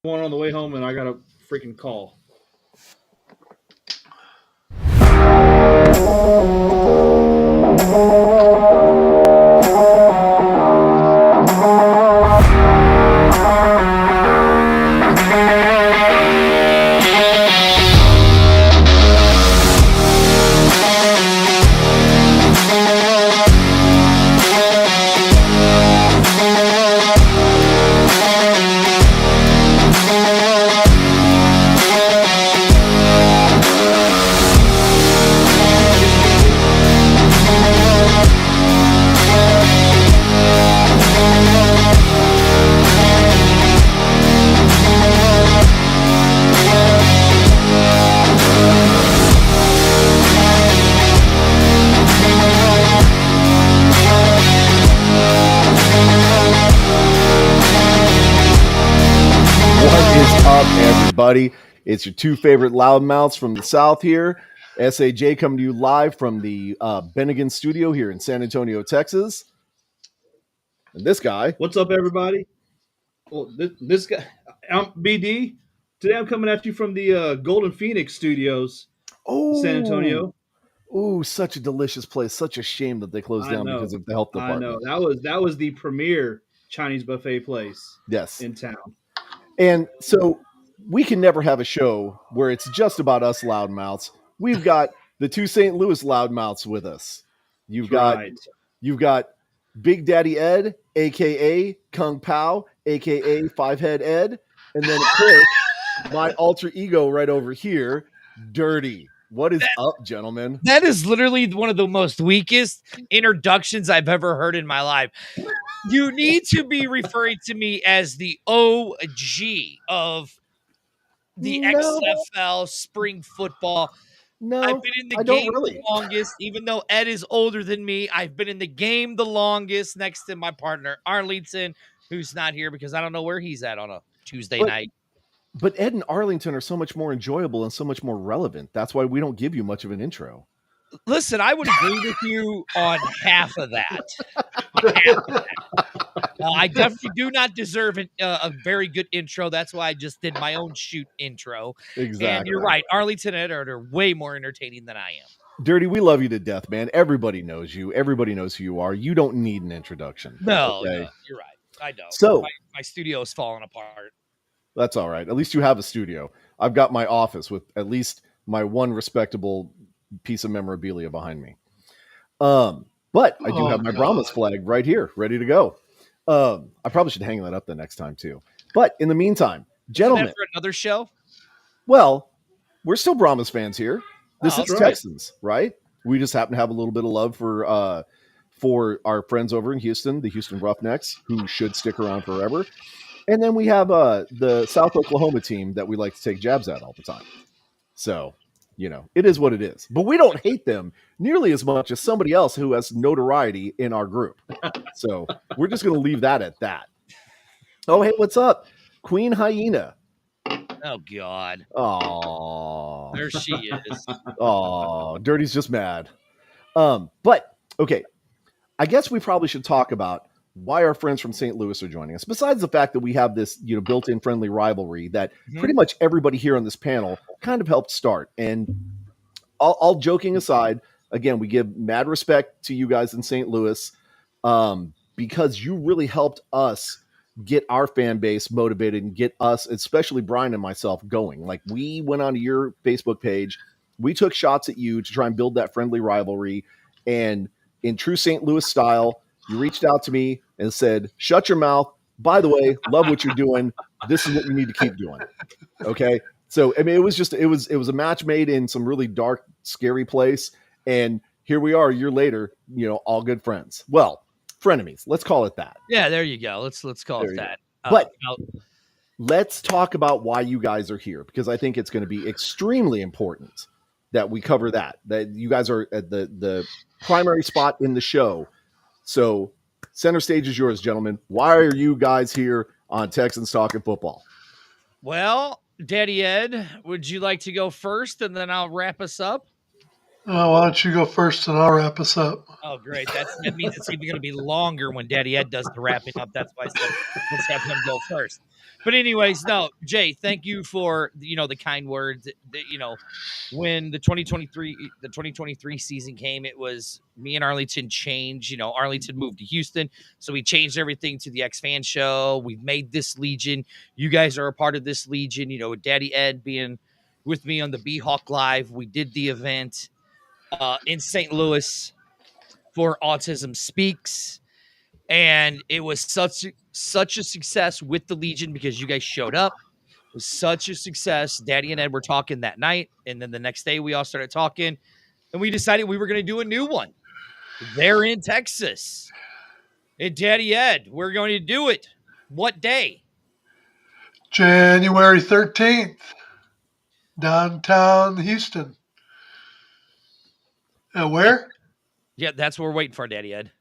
One on the way home, and I got a freaking call. Everybody, it's your two favorite loudmouths from the South here. SAJ coming to you live from the Bennigan studio here in San Antonio, Texas. And this guy. What's up, everybody? Well, this guy, I'm BD. Today I'm coming at you from the Golden Phoenix Studios, San Antonio. Oh, such a delicious place. Such a shame that they closed down because of the health department. I know. That was the premier Chinese buffet place in town. And so we can never have a show where it's just about us loudmouths. We've got the two St. Louis loudmouths with us. You've got Big Daddy Ed, aka Kung Pao, aka Fivehead Ed, and then of course my alter ego right over here, Dirty. What is up, gentlemen? That is literally one of the most weakest introductions I've ever heard in my life. You need to be referring to me as the OG of the XFL spring football. No, I've been in the game the longest, even though Ed is older than me. I've been in the game the longest next to my partner, Arlington, who's not here because I don't know where he's at on a Tuesday night. But Ed and Arlington are so much more enjoyable and so much more relevant. That's why we don't give you much of an intro. Listen, I would agree with you on half of that. I definitely do not deserve a very good intro. That's why I just did my own shoot intro. Exactly. And you're right. Arlington and Ed are way more entertaining than I am. Dirty, we love you to death, man. Everybody knows you. Everybody knows who you are. You don't need an introduction. No, you're right. I don't. So my studio is falling apart. That's all right. At least you have a studio. I've got my office with at least my one respectable piece of memorabilia behind me. But I do have my Brahmas flag right here, ready to go. I probably should hang that up the next time too. But in the meantime, gentlemen, for another show. Well, we're still Brahmas fans here. This is right. Texans, right? We just happen to have a little bit of love for our friends over in Houston, the Houston Roughnecks, who should stick around forever. And then we have the South Oklahoma team that we like to take jabs at all the time. So, it is what it is. But we don't hate them nearly as much as somebody else who has notoriety in our group. So we're just going to leave that at that. Oh, hey, what's up? Queen Hyena. Oh, God. Oh, there she is. Oh, Dirty's just mad. But, okay, I guess we probably should talk about why our friends from St. Louis are joining us. Besides the fact that we have this, built-in friendly rivalry that pretty much everybody here on this panel kind of helped start. And all joking aside, again, we give mad respect to you guys in St. Louis because you really helped us get our fan base motivated and get us, especially Brian and myself, going. Like, we went onto your Facebook page. We took shots at you to try and build that friendly rivalry. And in true St. Louis style, you reached out to me and said, shut your mouth. By the way, love what you're doing. This is what you need to keep doing. Okay. So, I mean, it was a match made in some really dark, scary place. And here we are a year later, all good friends. Well, frenemies. Let's call it that. Yeah, there you go. Let's call it that. But let's talk about why you guys are here, because I think it's going to be extremely important that we cover that you guys are at the primary spot in the show. So center stage is yours, gentlemen. Why are you guys here on Texans Talking Football? Well, Daddy Ed, would you like to go first and then I'll wrap us up? Why don't you go first and I'll wrap us up? Oh, great. That means it's even going to be longer when Daddy Ed does the wrapping up. That's why I said let's have him go first. But anyways, no, Jay, thank you for the kind words. When the 2023 season came, it was me and Arlington changed. Arlington moved to Houston, so we changed everything to the X Fan Show. We've made this Legion. You guys are a part of this Legion. Daddy Ed being with me on the B Hawk Live. We did the event in St. Louis for Autism Speaks, and it was such a success with the Legion because you guys showed up. It was such a success. Daddy and Ed were talking that night, and then the next day we all started talking, and we decided we were going to do a new one. They're in Texas. And Daddy Ed, we're going to do it. What day? January 13th, downtown Houston. Where? Yeah, that's what we're waiting for, Daddy Ed.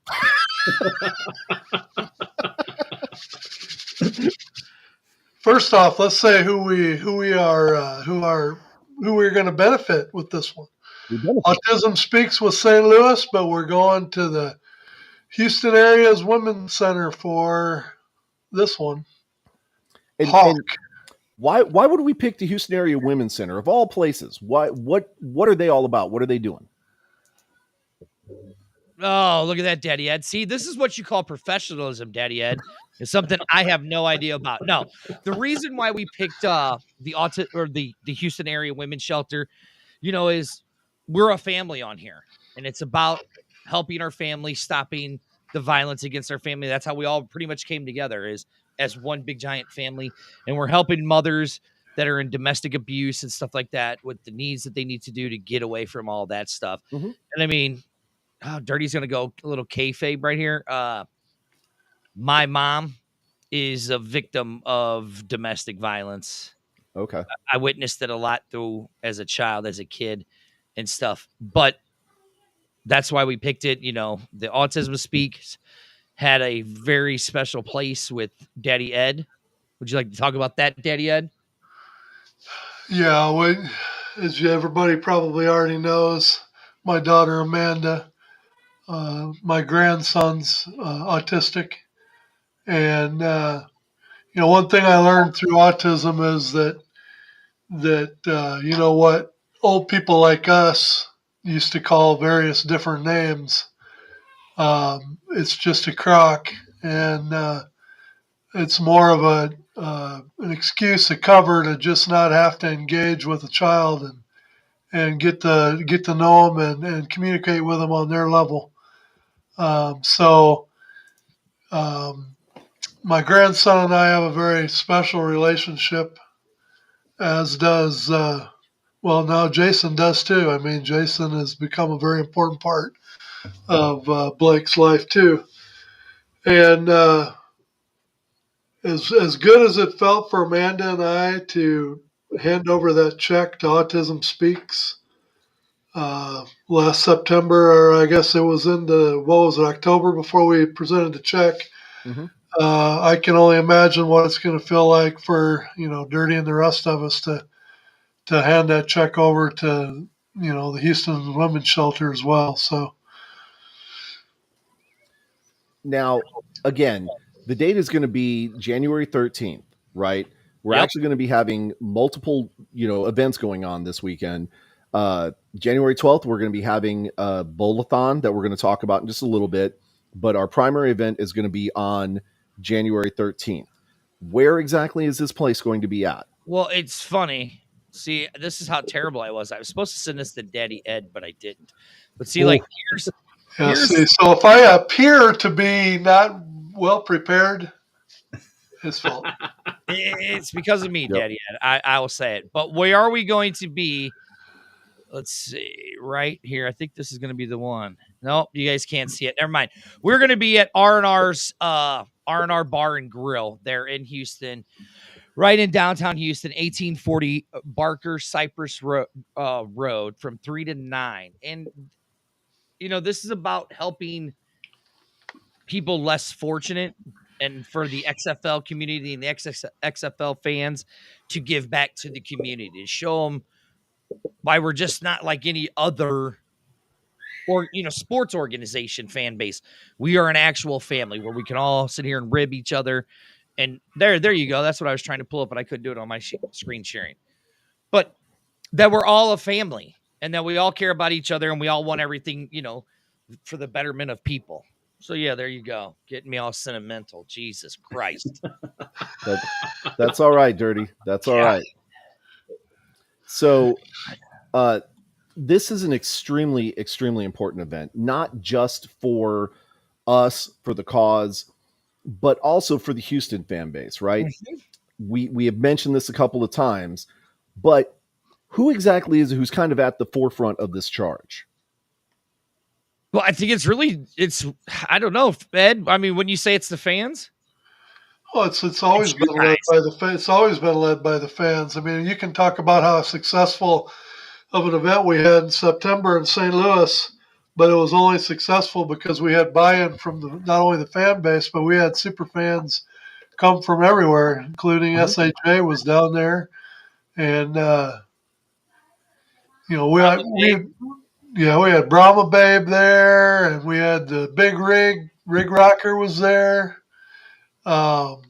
First off, let's say who we're going to benefit with this one. Autism Speaks with St. Louis, but we're going to the Houston area's Women's Center for this one. And why would we pick the Houston area Women's Center of all places? What are they all about? What are they doing? Oh, look at that, Daddy Ed. See, this is what you call professionalism, Daddy Ed. It's something I have no idea about. No, the reason why we picked the Houston area women's shelter, is we're a family on here, and it's about helping our family, stopping the violence against our family. That's how we all pretty much came together, is as one big giant family, and we're helping mothers that are in domestic abuse and stuff like that with the needs that they need to do to get away from all that stuff. Mm-hmm. And I mean, Dirty's gonna go a little kayfabe right here. My mom is a victim of domestic violence. Okay. I witnessed it a lot as a child, as a kid and stuff. But that's why we picked it. The Autism Speaks had a very special place with Daddy Ed. Would you like to talk about that, Daddy Ed? Yeah, as everybody probably already knows, my daughter Amanda, my grandson's autistic. And, one thing I learned through autism is that what old people like us used to call various different names. It's just a crock, and it's more of an excuse, a cover to just not have to engage with a child and get to know them and communicate with them on their level. So my grandson and I have a very special relationship, as does now Jason does too. I mean, Jason has become a very important part of Blake's life too. And as good as it felt for Amanda and I to hand over that check to Autism Speaks last September, or I guess it was October before we presented the check. Mm-hmm. I can only imagine what it's going to feel like for Dirty and the rest of us to hand that check over to the Houston Women's Shelter as well. So now, again, the date is going to be January 13th, right? We're actually going to be having multiple events going on this weekend. January 12th, we're going to be having a bowl-a-thon that we're going to talk about in just a little bit. But our primary event is going to be on January 13th. Where exactly is this place going to be at? Well, it's funny. See, this is how terrible I was. I was supposed to send this to Daddy Ed, but I didn't. But see, here's so if I appear to be not well prepared, his fault. It's because of me, Daddy Ed. I will say it. But where are we going to be? Let's see, right here. I think this is going to be the one. Nope, you guys can't see it. Never mind. We're going to be at R&R's R&R Bar and Grill there in Houston, right in downtown Houston, 1840 Barker Cypress Road from 3 to 9. And this is about helping people less fortunate, and for the XFL community and the XFL fans to give back to the community, to show them why we're just not like any other or sports organization fan base. We are an actual family where we can all sit here and rib each other. And there you go. That's what I was trying to pull up, but I couldn't do it on my screen sharing. But that we're all a family and that we all care about each other and we all want everything, for the betterment of people. So yeah, there you go. Getting me all sentimental. Jesus Christ. That's all right, Dirty. That's all right. So, this is an extremely, extremely important event, not just for us, for the cause, but also for the Houston fan base, right? Mm-hmm. We have mentioned this a couple of times, but who exactly is it who's kind of at the forefront of this charge? Well, I think I don't know, Ed. I mean, when you say it's the fans, well, it's always been led by the fans. It's always been led by the fans. I mean, you can talk about how successful of an event we had in September in St. Louis, but it was only successful because we had buy-in from not only the fan base, but we had super fans come from everywhere, including SHA was down there, and we had Brahma Babe there, and we had the big Rig Rocker was there. Ball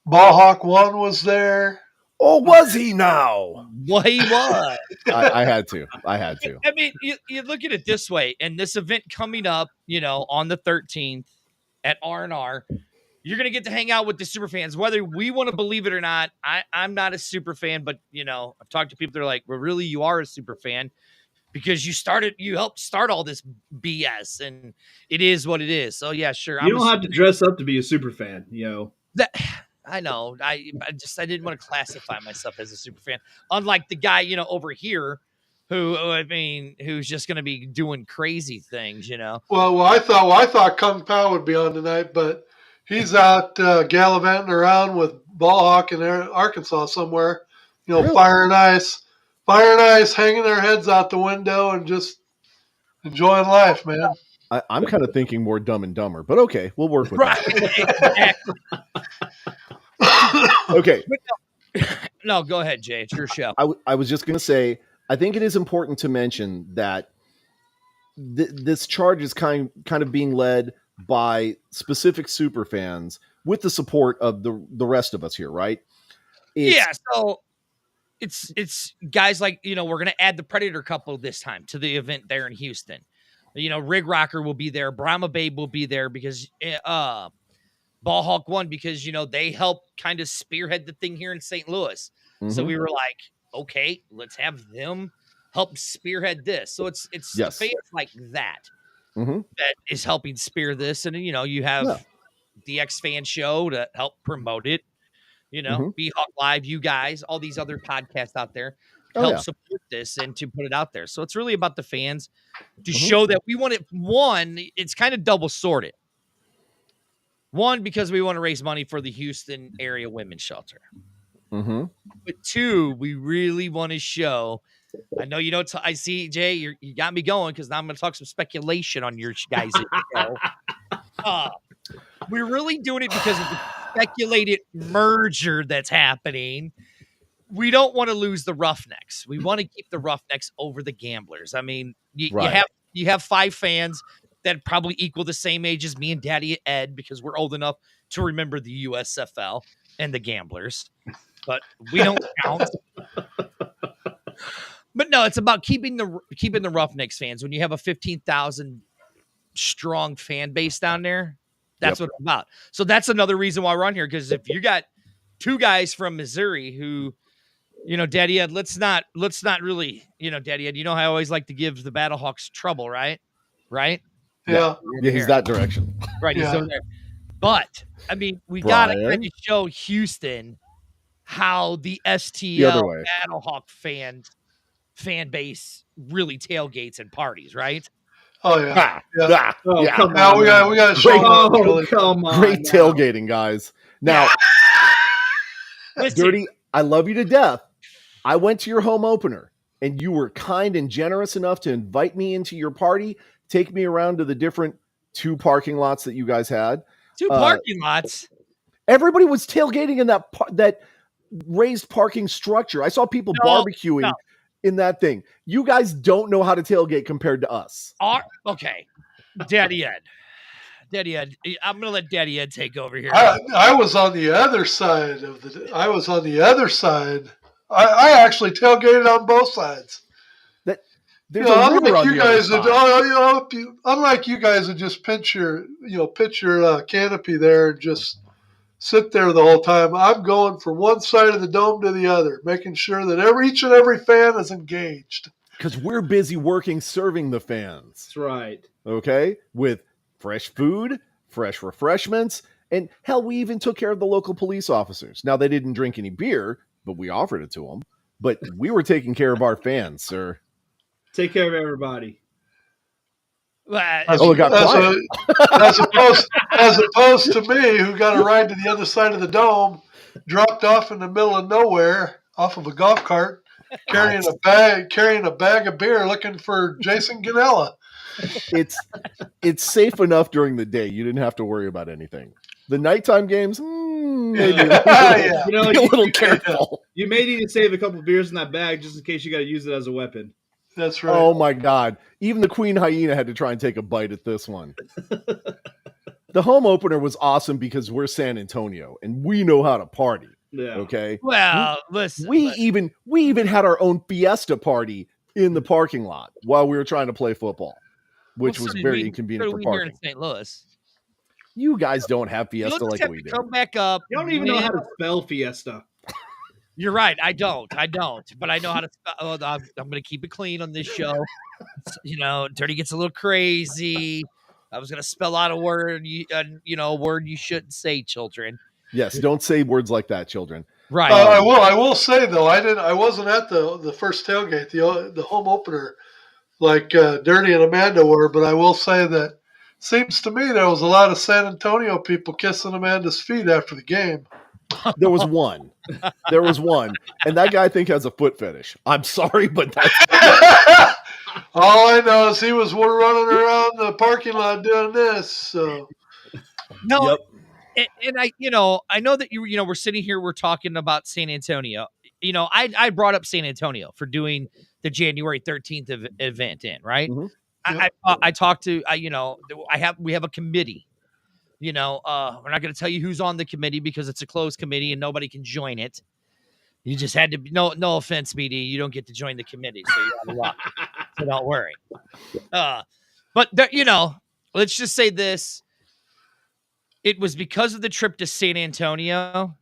Hawk 1 was there. Oh, was he now? Well, he was. I had to. I mean, you look at it this way, and this event coming up, on the 13th at R&R, you're going to get to hang out with the super fans, whether we want to believe it or not. I'm not a super fan, but, I've talked to people that are like, well, really, you are a super fan because you helped start all this BS, and it is what it is. So, yeah, sure. You don't have to dress up to be a super fan, That I know. I didn't want to classify myself as a super fan. Unlike the guy, over here who's just going to be doing crazy things, Well, I thought Kung Pao would be on tonight, but he's out gallivanting around with Ball Hawk in Arkansas somewhere, really? Fire and ice, hanging their heads out the window and just enjoying life, man. I'm kind of thinking more Dumb and Dumber, but okay, we'll work with that. Okay. No, go ahead, Jay. It's your show. I was just going to say, I think it is important to mention that this charge is kind of being led by specific super fans with the support of the rest of us here, right? So it's guys like, we're going to add the Predator couple this time to the event there in Houston. Rig Rocker will be there. Brahma Babe will be there because Ball Hawk 1 because, they help kind of spearhead the thing here in St. Louis. Mm-hmm. So we were like, okay, let's have them help spearhead this. So it's fans like that that is helping spear this. And, you have the X Fan Show to help promote it. B-Hawk Live, you guys, all these other podcasts out there help support this and to put it out there. So it's really about the fans to show that we want it. One, it's kind of double sorted. One, because we want to raise money for the Houston area women's shelter. Mm-hmm. But two, we really want to show. I know you don't. I see, Jay, you got me going because now I'm going to talk some speculation on your guys' show. We're really doing it because of the speculated merger that's happening. We don't want to lose the Roughnecks. We want to keep the Roughnecks over the Gamblers. I mean, you have 5 fans that probably equal the same age as me and Daddy Ed because we're old enough to remember the USFL and the Gamblers, but we don't count. But no, it's about keeping the Roughnecks fans. When you have a 15,000 strong fan base down there, that's what it's about. So that's another reason why we're on here. Because if you got 2 guys from Missouri who, Daddy Ed, let's not really, Daddy Ed, I always like to give the Battlehawks trouble, right? Right? Yeah, he's that direction. Right, he's over there. But, I mean, we got to kind of show Houston how the STL Battlehawk fan base really tailgates and parties, right? Oh, yeah. Come on. We got to show come on. Great tailgating, guys. Now, Dirty, I love you to death. I went to your home opener, and you were kind and generous enough to invite me into your party, take me around to the different 2 parking lots that you guys had. 2 parking lots? Everybody was tailgating in that raised parking structure. I saw people barbecuing in that thing. You guys don't know how to tailgate compared to us. Okay, Daddy Ed. Daddy Ed, I'm gonna let Daddy Ed take over here. I was on the other side of the. I was on the other side. I actually tailgated on both sides. That there's a river unlike on you the other guys side. that, unlike you guys that just pitch your canopy there and just sit there the whole time. I'm going from one side of the dome to the other, making sure that each and every fan is engaged. Because we're busy working serving the fans. That's right. Okay? With fresh food, fresh refreshments, and hell, we even took care of the local police officers. Now, they didn't drink any beer, but we offered it to them. But we were taking care of our fans, sir. Take care of everybody. As, Oh, it got quiet. as opposed to me, who got a ride to the other side of the dome, dropped off in the middle of nowhere, off of a golf cart, carrying a bag of beer, looking for Jason Ganella. It's safe enough during the day. You didn't have to worry about anything. The nighttime games, maybe Yeah. You know, be a little careful. you may need to save a couple beers in that bag just in case you got to use it as a weapon. That's right. Oh my God. Even the queen hyena had to try and take a bite at this one. The home opener was awesome because we're San Antonio and we know how to party. Yeah. Okay. Well, listen. We even had our own fiesta party in the parking lot while we were trying to play football, which was very inconvenient for here in parking. St. Louis. You guys don't have You'll fiesta just like have we to do. come back up. You don't even know how to spell fiesta. You're right. I don't. But I know how to spell. Oh, I'm going to keep it clean on this show. Dirty gets a little crazy. I was going to spell out a word, a word you shouldn't say, children. Yes, don't say words like that, children. Right. I will say though, I wasn't at the first tailgate, the home opener, like Dirty and Amanda were, but I will say that seems to me there was a lot of San Antonio people kissing Amanda's feet after the game. There was one. And that guy I think has a foot fetish. I'm sorry, but that's all I know is he was running around the parking lot doing this. So no, yep. and I know that we're sitting here, we're talking about San Antonio. I brought up San Antonio for doing the January 13th event right? Mm-hmm. Yep. I talked to we have a committee. We're not going to tell you who's on the committee because it's a closed committee and nobody can join it. You just had to. No offense, BD. You don't get to join the committee, so you're out of luck. So don't worry. But let's just say this: it was because of the trip to San Antonio,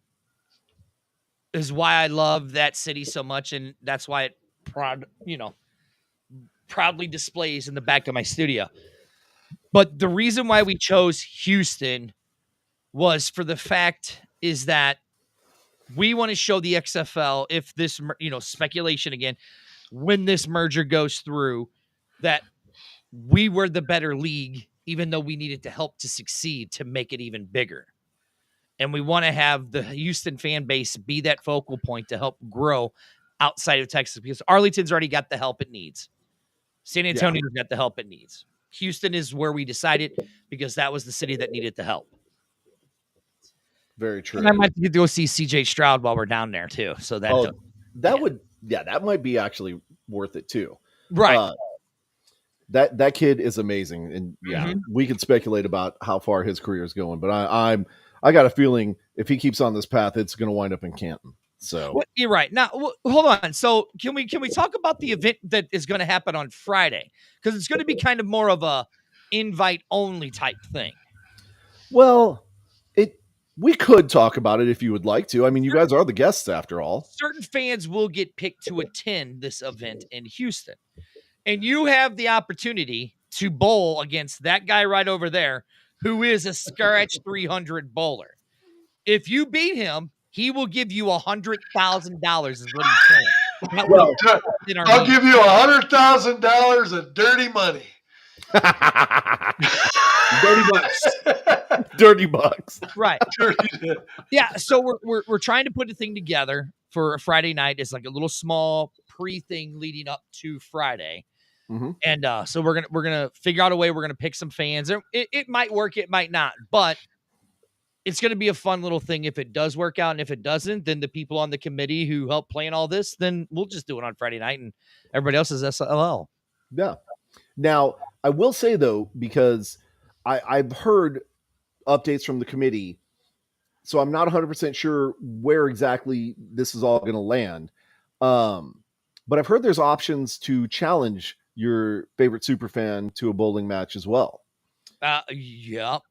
is why I love that city so much, and that's why it proudly displays in the back of my studio. But the reason why we chose Houston was for the fact is that we want to show the XFL, if this, speculation again, when this merger goes through, that we were the better league, even though we needed to help to succeed to make it even bigger. And we want to have the Houston fan base be that focal point to help grow outside of Texas, because Arlington's already got the help it needs. San Antonio's got the help it needs. Houston is where we decided because that was the city that needed the help. Very true. And I might get to go see CJ Stroud while we're down there too. So that that might be actually worth it too. Right. That kid is amazing, and we could speculate about how far his career is going, but I got a feeling if he keeps on this path, it's going to wind up in Canton. So you're right. Now, hold on. So can we talk about the event that is going to happen on Friday? Because it's going to be kind of more of a invite only type thing. Well, we could talk about it if you would like to. I mean, you guys are the guests after all. Certain fans will get picked to attend this event in Houston. And you have the opportunity to bowl against that guy right over there, who is a scratch 300 bowler. If you beat him, he will give you $100,000 is what he's saying. Well, I'll give you $100,000 of dirty money. Dirty bucks. Right. Yeah. So we're trying to put a thing together for a Friday night. It's like a little small pre-thing leading up to Friday. Mm-hmm. And so we're gonna figure out a way. We're gonna pick some fans. It might work, it might not, but it's going to be a fun little thing if it does work out. And if it doesn't, then the people on the committee who help plan all this, then we'll just do it on Friday night and everybody else is SLL. Yeah. Now, I will say, though, because I've heard updates from the committee, so I'm not 100% sure where exactly this is all going to land. But I've heard there's options to challenge your favorite superfan to a bowling match as well. Yep.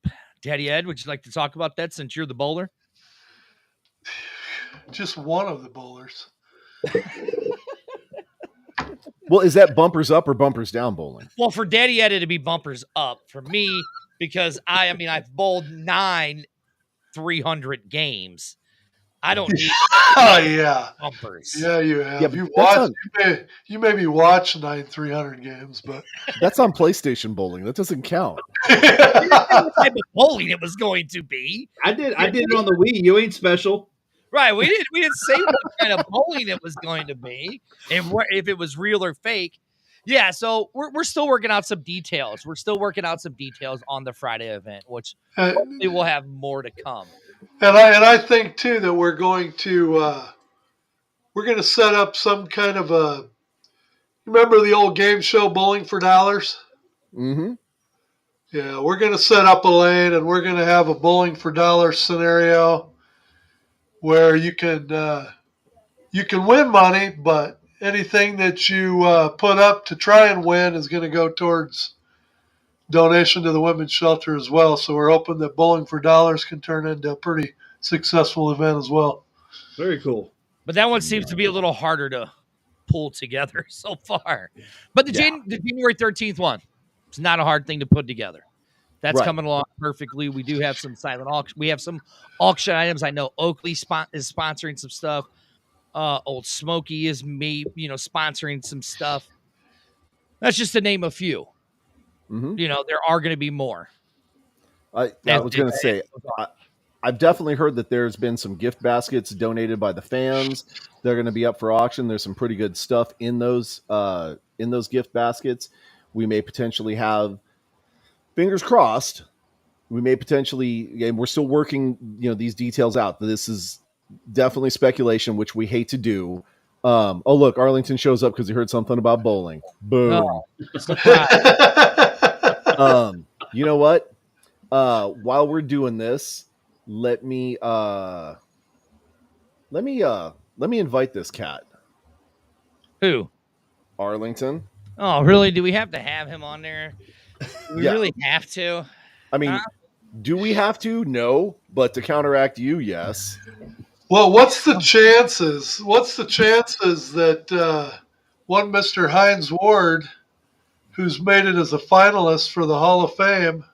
Daddy Ed, would you like to talk about that since you're the bowler? Just one of the bowlers. Well, is that bumpers up or bumpers down bowling? Well, for Daddy Ed, it'd be bumpers up. For me, because I've bowled 9 300 games. I don't need Oh yeah, bumpers. yeah, you have. Yeah, but you that's watched. You maybe watched 9 300 games, but That's on PlayStation bowling. That doesn't count. What type of bowling it was going to be. I did it on the Wii. You ain't special. Right. We didn't say what kind of bowling it was going to be, if it was real or fake. Yeah, so we're still working out some details. We're still working out some details on the Friday event, which hopefully we'll have more to come. And I think too that we're going to set up some kind of a. Remember the old game show Bowling for Dollars? Mm-hmm. Yeah, we're going to set up a lane and we're going to have a bowling for dollars scenario where you can win money, but anything that you put up to try and win is going to go towards donation to the women's shelter as well. So we're hoping that Bowling for Dollars can turn into a pretty successful event as well. Very cool. But that one seems to be a little harder to pull together so far. But the January 13th one, it's not a hard thing to put together. That's Right. coming along perfectly. We do have some silent auction. We have some auction items. I know Oakley is sponsoring some stuff. Old Smoky is sponsoring some stuff. That's just to name a few. Mm-hmm. There are going to be more. I was going to say, I've definitely heard that there's been some gift baskets donated by the fans. They're going to be up for auction. There's some pretty good stuff in those gift baskets. We may potentially have, fingers crossed, and we're still working, these details out. This is definitely speculation, which we hate to do. Oh, look, Arlington shows up because he heard something about bowling. Boom. Oh, surprise. You know what? While we're doing this, let me invite this cat. Who? Arlington. Oh, really? Do we have to have him on there? Do we really have to? I mean, do we have to? No, but to counteract you, yes. Well, what's the chances? What's the chances that one Mr. Hines Ward, who's made it as a finalist for the Hall of Fame,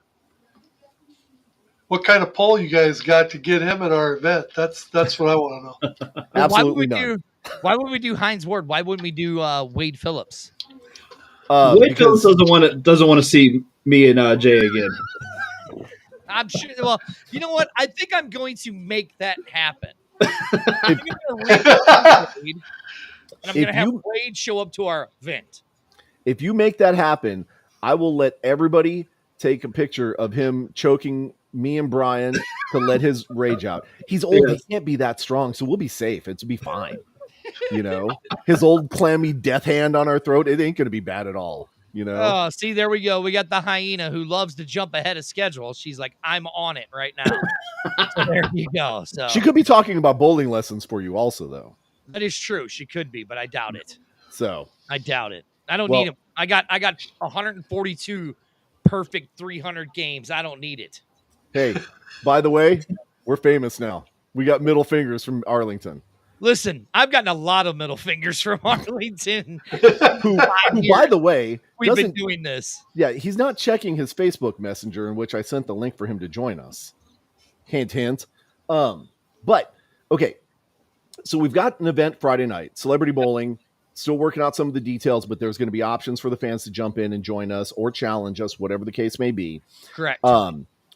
what kind of poll you guys got to get him at our event? That's what I want to know. Absolutely none. Why would we do Hines Ward? Why wouldn't we do Wade Phillips? Wade Phillips doesn't want to see me and Jay again. I'm sure. Well, you know what? I think I'm going to make that happen. I'm going to Wade, and I'm going to have Wade show up to our event. If you make that happen, I will let everybody take a picture of him choking me and Brian to let his rage out. He's old. Yeah. He can't be that strong, so we'll be safe. It'll be fine. His old clammy death hand on our throat, it ain't going to be bad at all. Oh, see, there we go. We got the hyena who loves to jump ahead of schedule. She's like, I'm on it right now. So there you go. So she could be talking about bowling lessons for you also, though. That is true. She could be, but I doubt it. So I doubt it. I don't need him. I got 142 perfect 300 games. I don't need it. Hey, by the way, we're famous now. We got middle fingers from Arlington. Listen, I've gotten a lot of middle fingers from Arlington. who by the way, we've been doing this. Yeah, he's not checking his Facebook Messenger, in which I sent the link for him to join us. Hint, hint. But okay, so we've got an event Friday night, Celebrity Bowling. Still working out some of the details, but there's going to be options for the fans to jump in and join us or challenge us, whatever the case may be. Correct.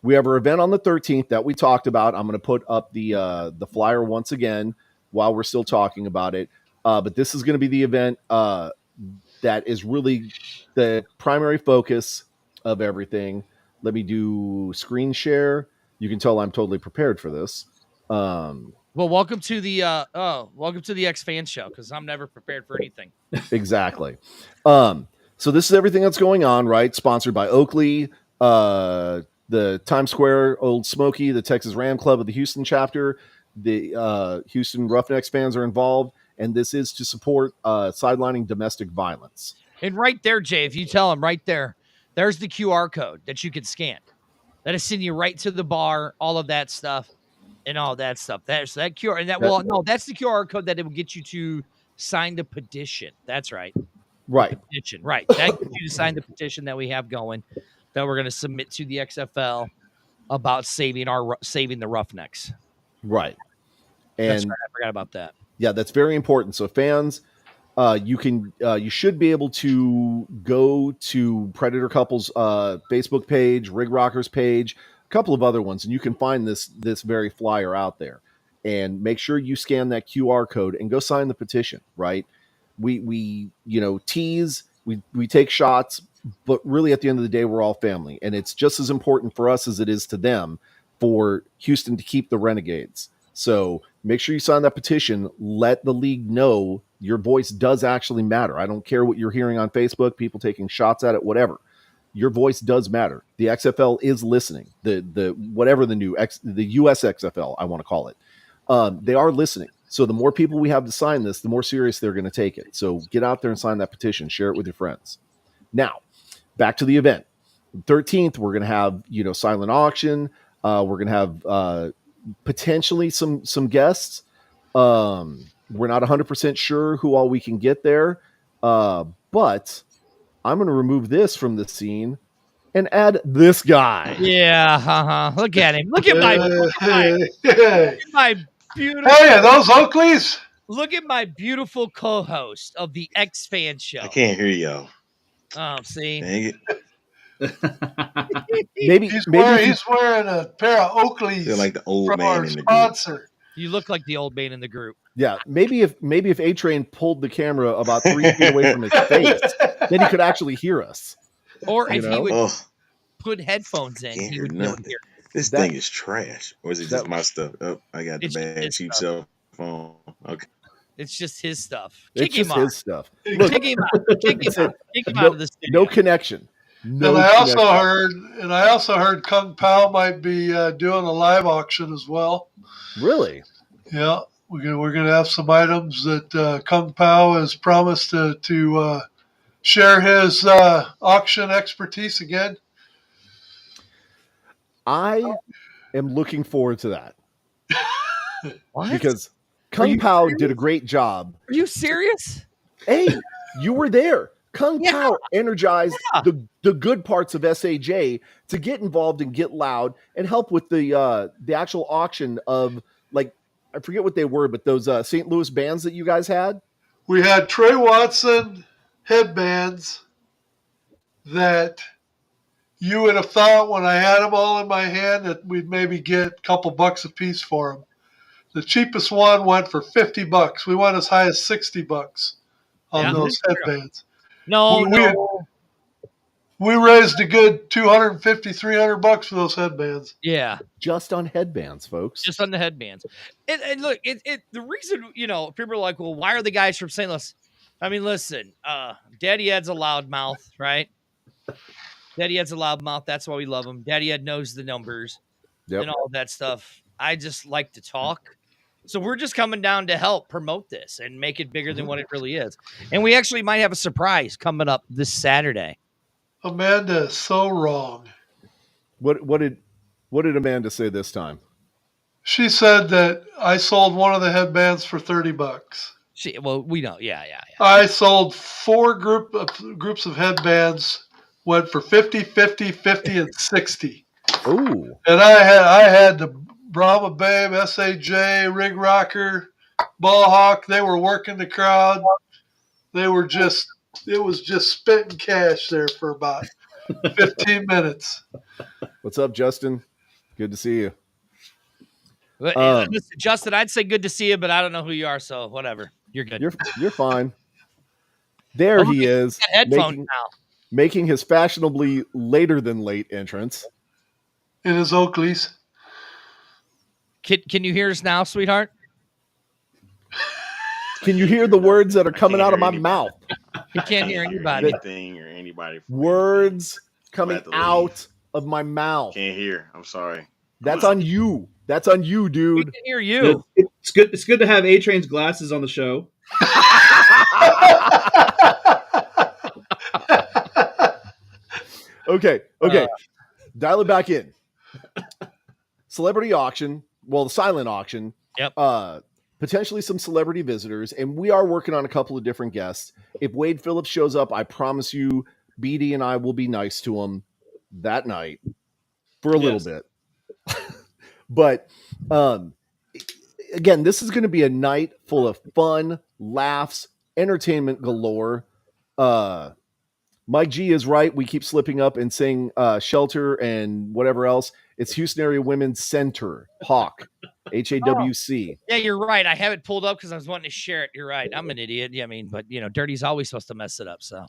We have our event on the 13th that we talked about. I'm going to put up the flyer once again while we're still talking about it. But this is going to be the event that is really the primary focus of everything. Let me do screen share. You can tell I'm totally prepared for this. Well, welcome to the X Fan Show, because I'm never prepared for anything. Exactly. So this is everything that's going on, right? Sponsored by Oakley, the Times Square Old Smoky, the Texas Ram Club of the Houston chapter. The Houston Roughnecks fans are involved, and this is to support sidelining domestic violence. And right there, Jay, if you tell them right there, there's the QR code that you can scan. That'll send you right to the bar, all of that stuff, and all that stuff. There's that QR, and that's the QR code that it will get you to sign the petition. That's right. Right. The petition. Right. That gets you to sign the petition that we have going, that we're going to submit to the XFL about saving the Roughnecks. Right. That's And right. I forgot about that. yeah, that's very important. So fans, you should be able to go to Predator Couple's Facebook page, Rig Rockers page, a couple of other ones, and you can find this very flyer out there. And make sure you scan that QR code and go sign the petition. Right? We tease, we take shots, but really at the end of the day, we're all family, and it's just as important for us as it is to them for Houston to keep the Renegades. So make sure you sign that petition. Let the league know your voice does actually matter. I don't care what you're hearing on Facebook, people taking shots at it, whatever. Your voice does matter. The XFL is listening. The whatever the US XFL, I want to call it. They are listening. So the more people we have to sign this, the more serious they're going to take it. So get out there and sign that petition. Share it with your friends. Now, back to the event. 13th, we're going to have silent auction. We're going to have potentially some guests. We're not 100% sure who all we can get there, but I'm going to remove this from the scene and add this guy. Yeah, look at him. Look at my beautiful. Hey, are those Oakleys? Look at my beautiful co-host of the X Fan Show. I can't hear y'all. Oh, see, Dang it. maybe he's wearing a pair of Oakleys. I feel like the old from man our in the group. sponsor. you look like the old man in the group. Yeah, maybe if A-Train pulled the camera about 3 feet away from his face, then he could actually hear us. Or if he would Oh, put headphones in, can't he hear would be able to nothing. hear. This That- thing is trash. Or is it just my stuff? Oh, I got the It's bad his cheap stuff. cell phone. Okay. It's just his stuff. It's Kick him just out. his stuff. Look, Kick him out. Kick him It's a- out. Kick him out of the studio. no connection. No And connection. I also heard Kung Pao might be doing a live auction as well. Really? Yeah, we're gonna have some items that Kung Pao has promised to share his auction expertise again. I am looking forward to that What? because Are Kung you Pao serious? did a great job. Are you serious? Hey, you were there. Kung Yeah. Pao energized Yeah. the good parts of SAJ to get involved and get loud and help with the actual auction of, like, I forget what they were, but those St. Louis bands that you guys had. We had Trey Watson headbands that you would have thought when I had them all in my hand that we'd maybe get a couple bucks a piece for them. The cheapest one went for $50. We went as high as $60 on Yeah. those headbands. No, We- no. We raised a good $250, $300 for those headbands. Yeah, Just on headbands, folks. just on the headbands. And look, the reason, people are like, well, why are the guys from St. Louis? I mean, listen, Daddy Ed's a loudmouth, right? Daddy Ed's a loudmouth. That's why we love him. Daddy Ed knows the numbers and all that stuff. I just like to talk. So we're just coming down to help promote this and make it bigger than what it really is. And we actually might have a surprise coming up this Saturday. Amanda is so wrong. What did Amanda say this time? She said that I sold one of the headbands for $30. Well, we know. Yeah. I sold four groups of headbands, went for 50, 50, 50, and 60. Oh, And I had the Brahma Babe, SAJ, Rig Rocker, Ball Hawk. They were working the crowd. It was just spitting cash there for about 15 minutes. what's up, Justin? Good to see you. Listen, Justin, I'd say good to see you, but I don't know who you are, so whatever. You're good. You're fine. There he is, Headphones now. making his fashionably later than late entrance. In his Oakleys. Can you hear us now, sweetheart? Can you hear the words that are coming out of my mouth? He can't hear anybody. Anything or anybody. Words coming have to leave. out of my mouth. Can't hear. I'm sorry. That's on you. That's on you, We dude. can hear you. It's good. It's good to have A Train's glasses on the show. Okay. Dial it back in. Celebrity auction. Well, the silent auction. Yep. Potentially some celebrity visitors, and we are working on a couple of different guests. If Wade Phillips shows up, I promise you, BD and I will be nice to him that night for a little bit. But again, this is going to be a night full of fun, laughs, entertainment galore. Mike G is right. We keep slipping up and saying shelter and whatever else. It's Houston Area Women's Center, Hawk, HAWC. Yeah, you're right. I have it pulled up because I was wanting to share it. You're right. I'm an idiot. Yeah, I mean, but Dirty's always supposed to mess it up. So,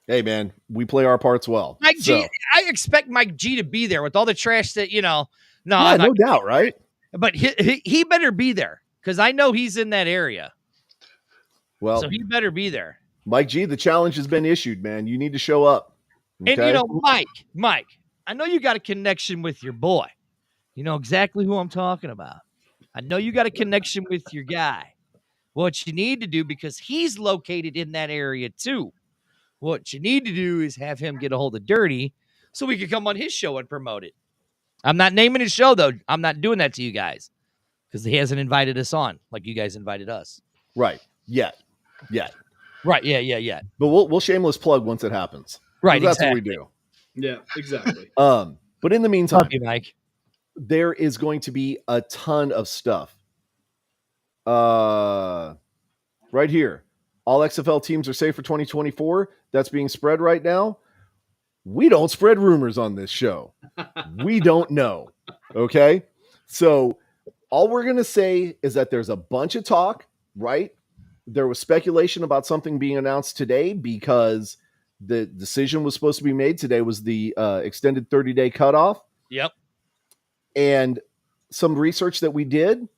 hey, man, we play our parts well. Mike G, I expect Mike G to be there with all the trash that No, yeah, no doubt, right? But he better be there because I know he's in that area. Well, so he better be there. Mike G, the challenge has been issued, man. You need to show up. Okay? And Mike, I know you got a connection with your boy. You know exactly who I'm talking about. I know you got a connection with your guy. What you need to do, because he's located in that area too, what you need to do is have him get a hold of Dirty so we can come on his show and promote it. I'm not naming his show, though. I'm not doing that to you guys because he hasn't invited us on like you guys invited us. Right. Yet. Right. Yeah. But we'll shameless plug once it happens. Right. That's exactly. what we do. Yeah, exactly. But in the meantime, Fuck you, Mike. There is going to be a ton of stuff. Right here. All XFL teams are safe for 2024. That's being spread right now. We don't spread rumors on this show. We don't know. Okay? So all we're going to say is that there's a bunch of talk, right? There was speculation about something being announced today because the decision was supposed to be made. Today was the extended 30-day cutoff. Yep. And some research that we did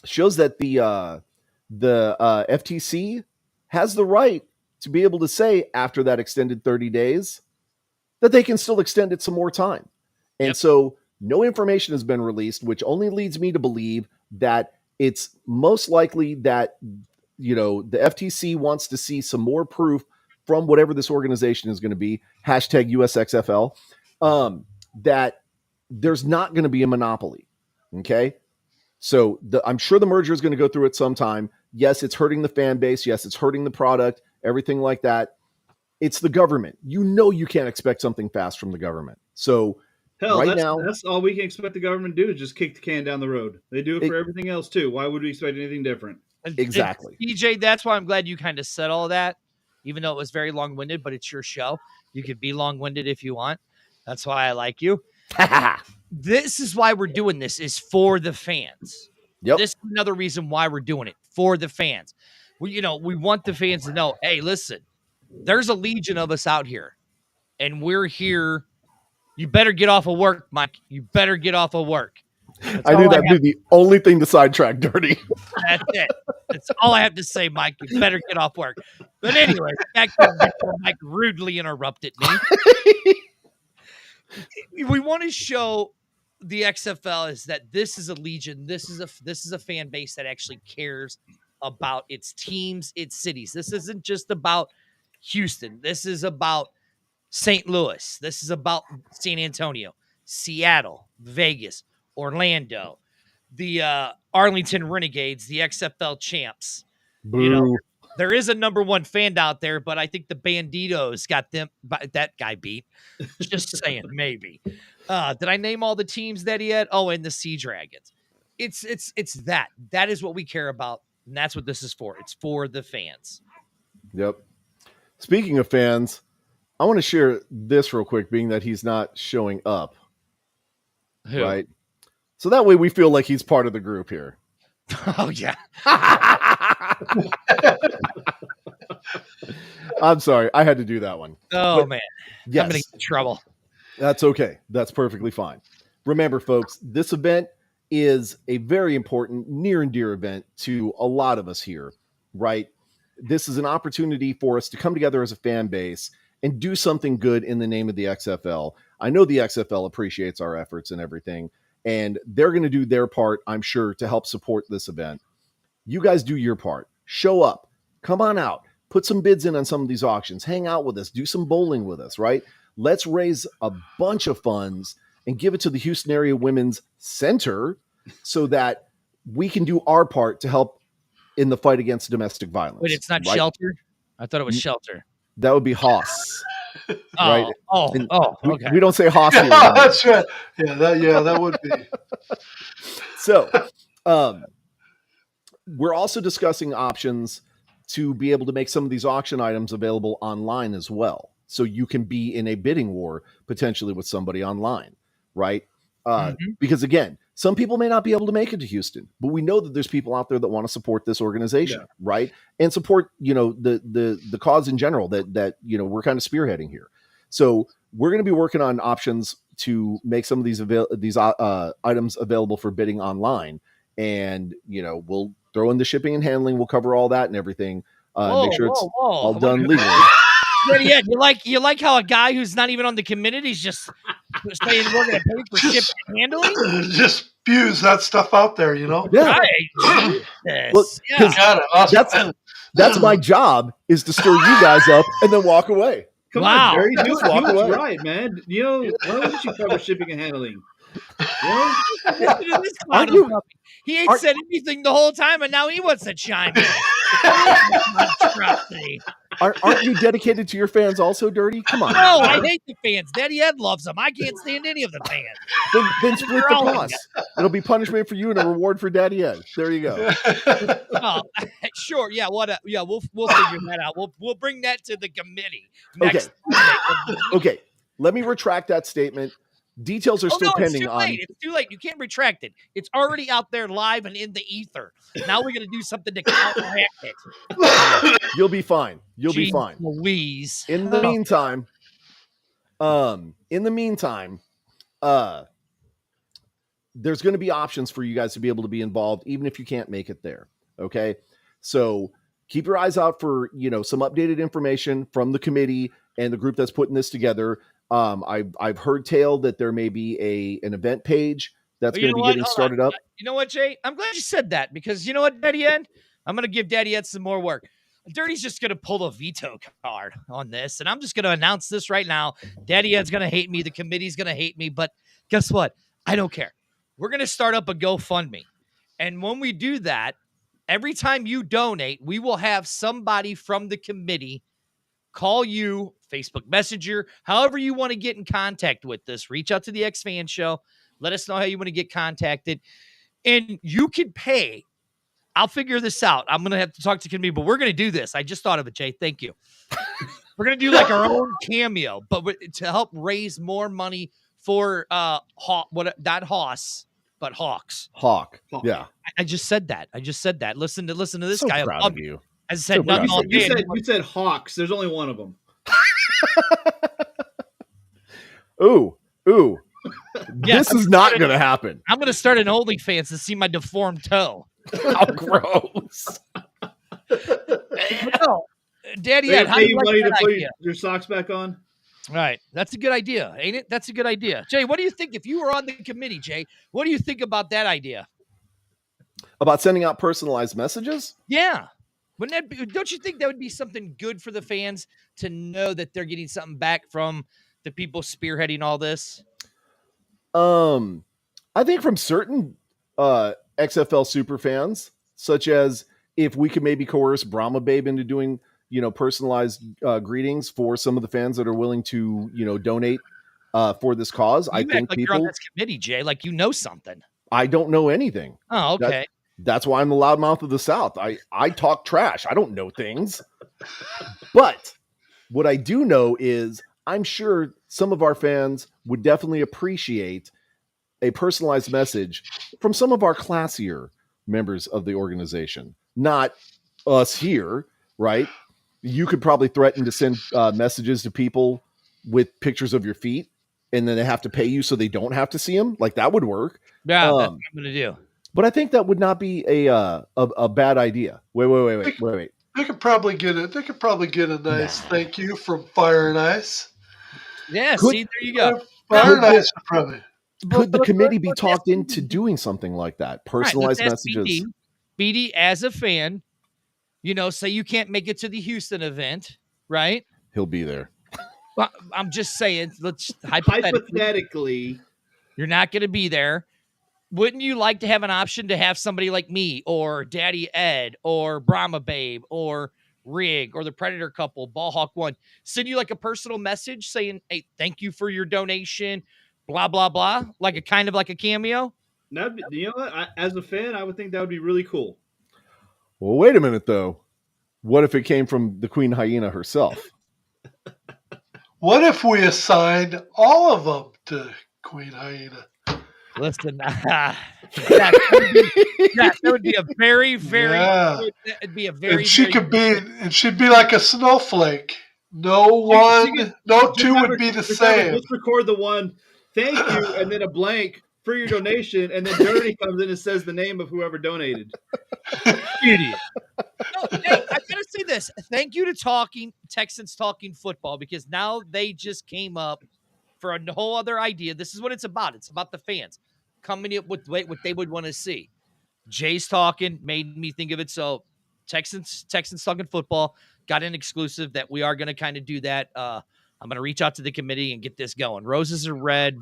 shows that the FTC has the right to be able to say after that extended 30 days that they can still extend it some more time. And so no information has been released, which only leads me to believe that it's most likely that, the FTC wants to see some more proof from whatever this organization is going to be, #USXFL, that there's not going to be a monopoly. Okay. So I'm sure the merger is going to go through at some time. Yes, it's hurting the fan base. Yes, it's hurting the product, everything like that. It's the government. You can't expect something fast from the government. So that's all we can expect the government to do is just kick the can down the road. They do it for everything else too. Why would we expect anything different? Exactly. DJ, that's why I'm glad you kind of said all that, even though it was very long-winded, but it's your show. You could be long-winded if you want. That's why I like you. This is why we're doing this, is for the fans. Yep. This is another reason why we're doing it, for the fans. We want the fans to know, hey, listen, there's a legion of us out here, and we're here. You better get off of work, Mike. You better get off of work. I knew that'd be the only thing to sidetrack Dirty. That's it. That's all I have to say, Mike. You better get off work. But anyway, back to before Mike rudely interrupted me. We want to show the XFL is that this is a legion. This is a fan base that actually cares about its teams, its cities. This isn't just about Houston. This is about St. Louis. This is about San Antonio, Seattle, Vegas, Orlando, the Arlington Renegades, the XFL champs. Boo. There is a number one fan out there, but I think the Banditos got that guy beat. Just saying, maybe. Did I name all the teams that he had? Oh, and the Sea Dragons. It's that. That is what we care about, and that's what this is for. It's for the fans. Yep. Speaking of fans, I want to share this real quick, being that he's not showing up. Who? Right? So that way we feel like he's part of the group here. Oh, yeah. I'm sorry. I had to do that one. Oh, man. Yes. I'm going to get in trouble. That's okay. That's perfectly fine. Remember, folks, this event is a very important, near and dear event to a lot of us here, right? This is an opportunity for us to come together as a fan base and do something good in the name of the XFL. I know the XFL appreciates our efforts and everything, and they're going to do their part, I'm sure, to help support this event. You guys do your part. Show up. Come on out. Put some bids in on some of these auctions. Hang out with us. Do some bowling with us, right? Let's raise a bunch of funds and give it to the Houston Area Women's Center so that we can do our part to help in the fight against domestic violence. Wait, it's not right? shelter? I thought it was shelter. That would be Hoss. Oh, Right. okay. We don't say Hoss here. Yeah, that's right. That would be. So, we're also discussing options to be able to make some of these auction items available online as well. So you can be in a bidding war potentially with somebody online, right? Because again, some people may not be able to make it to Houston, but we know that there's people out there that want to support this organization, right? And support, the cause in general that we're kind of spearheading here. So we're going to be working on options to make some of these items available for bidding online, and we'll throw in the shipping and handling. We'll cover all that and everything. Make sure it's all done legally. Yeah, you like how a guy who's not even on the committee is just saying we're going to pay for shipping and handling? Just spews that stuff out there, Yeah. Right. Well, God, that's my job, is to stir you guys up and then walk away. Come on, Jerry, do it right, man. Why don't you cover shipping and handling? He ain't said anything the whole time, and now he wants to chime in. Aren't you dedicated to your fans also, Dirty? Come on. No, I hate the fans. Daddy Ed loves them. I can't stand any of the fans. Then split the cost. It'll be punishment for you and a reward for Daddy Ed. There you go. Sure. Yeah. We'll figure that out. We'll bring that to the committee next. Okay. Let me retract that statement. Details are still pending on. It's too late. You can't retract it. It's already out there live and in the ether. Now we're going to do something to counteract it. You'll be fine. You'll be fine. Louise. In the meantime, there's going to be options for you guys to be able to be involved, even if you can't make it there. Okay. So keep your eyes out for, some updated information from the committee and the group that's putting this together. I've heard tale that there may be an event page that's going to be getting started up. You know what, Jay? I'm glad you said that, because you know what, Daddy Ed? I'm going to give Daddy Ed some more work. Dirty's just going to pull a veto card on this, and I'm just going to announce this right now. Daddy Ed's going to hate me. The committee's going to hate me, but guess what? I don't care. We're going to start up a GoFundMe, and when we do that, every time you donate, we will have somebody from the committee call you, Facebook Messenger, however you want to get in contact with us. Reach out to the X-Fan Show. Let us know how you want to get contacted. And you can pay. I'll figure this out. I'm going to have to talk to committee, but we're going to do this. I just thought of it, Jay. Thank you. We're going to do like our own cameo, but to help raise more money for not Hoss, but Hawks. Hawk. Yeah. I just said that. Listen to this so guy. Proud of you. I said you said Hawks. There's only one of them. Ooh. Yes, this is not going to happen. I'm going to start an OnlyFans to see my deformed toe. How gross. No, Daddy Ed, how do you like that idea? Your socks back on? Right. That's a good idea, ain't it? That's a good idea. Jay, what do you think if you were on the committee, Jay? What do you think about that idea? About sending out personalized messages? Yeah. Don't you think that would be something good for the fans to know that they're getting something back from the people spearheading all this? I think from certain XFL super fans, such as if we could maybe coerce Brahma Babe into doing, personalized greetings for some of the fans that are willing to, donate for this cause. I think like people you're on this committee, Jay, like you know something. I don't know anything. Oh, okay. That's why I'm the loudmouth of the South. I talk trash. I don't know things. But what I do know is I'm sure some of our fans would definitely appreciate a personalized message from some of our classier members of the organization, not us here, right? You could probably threaten to send messages to people with pictures of your feet, and then they have to pay you so they don't have to see them. Like that would work. Yeah, that's what Um, I'm gonna do. but I think that would not be a bad idea. Wait. They could probably get it. They could probably get a nice thank you from Fire and Ice. Yeah, Could- see, there you go. Fire and Could- Ice would probably. Could the committee be let's talked ask into BD. doing something like that? Right, Personalized let's ask messages. BD as a fan, say you can't make it to the Houston event, right? He'll be there. Well, I'm just saying, let's hypothetically, you're not going to be there. Wouldn't you like to have an option to have somebody like me or Daddy Ed or Brahma Babe or Rig or the Predator couple, Ballhawk One, send you like a personal message saying, hey, thank you for your donation, blah, blah, blah, like a kind of like a cameo? Now, you know what? As a fan, I would think that would be really cool. Well, wait a minute, though. What if it came from the Queen Hyena herself? What if we assigned all of them to Queen Hyena? Listen, that would be a very, very, it'd be a very, and she very could be, and she'd be like a snowflake. No two would be the same. Just record the one, thank you, and then a blank for your donation, and then Dirty comes in and says the name of whoever donated. Idiot. No, hey, I gotta say this. Thank you to Texans Talking Football, because now they just came up for a whole other idea. This is what it's about. It's about the fans coming up with what they would want to see. Jay's talking made me think of it. So Texans Talking Football got an exclusive that we are going to kind of do that. I'm going to reach out to the committee and get this going. Roses are red.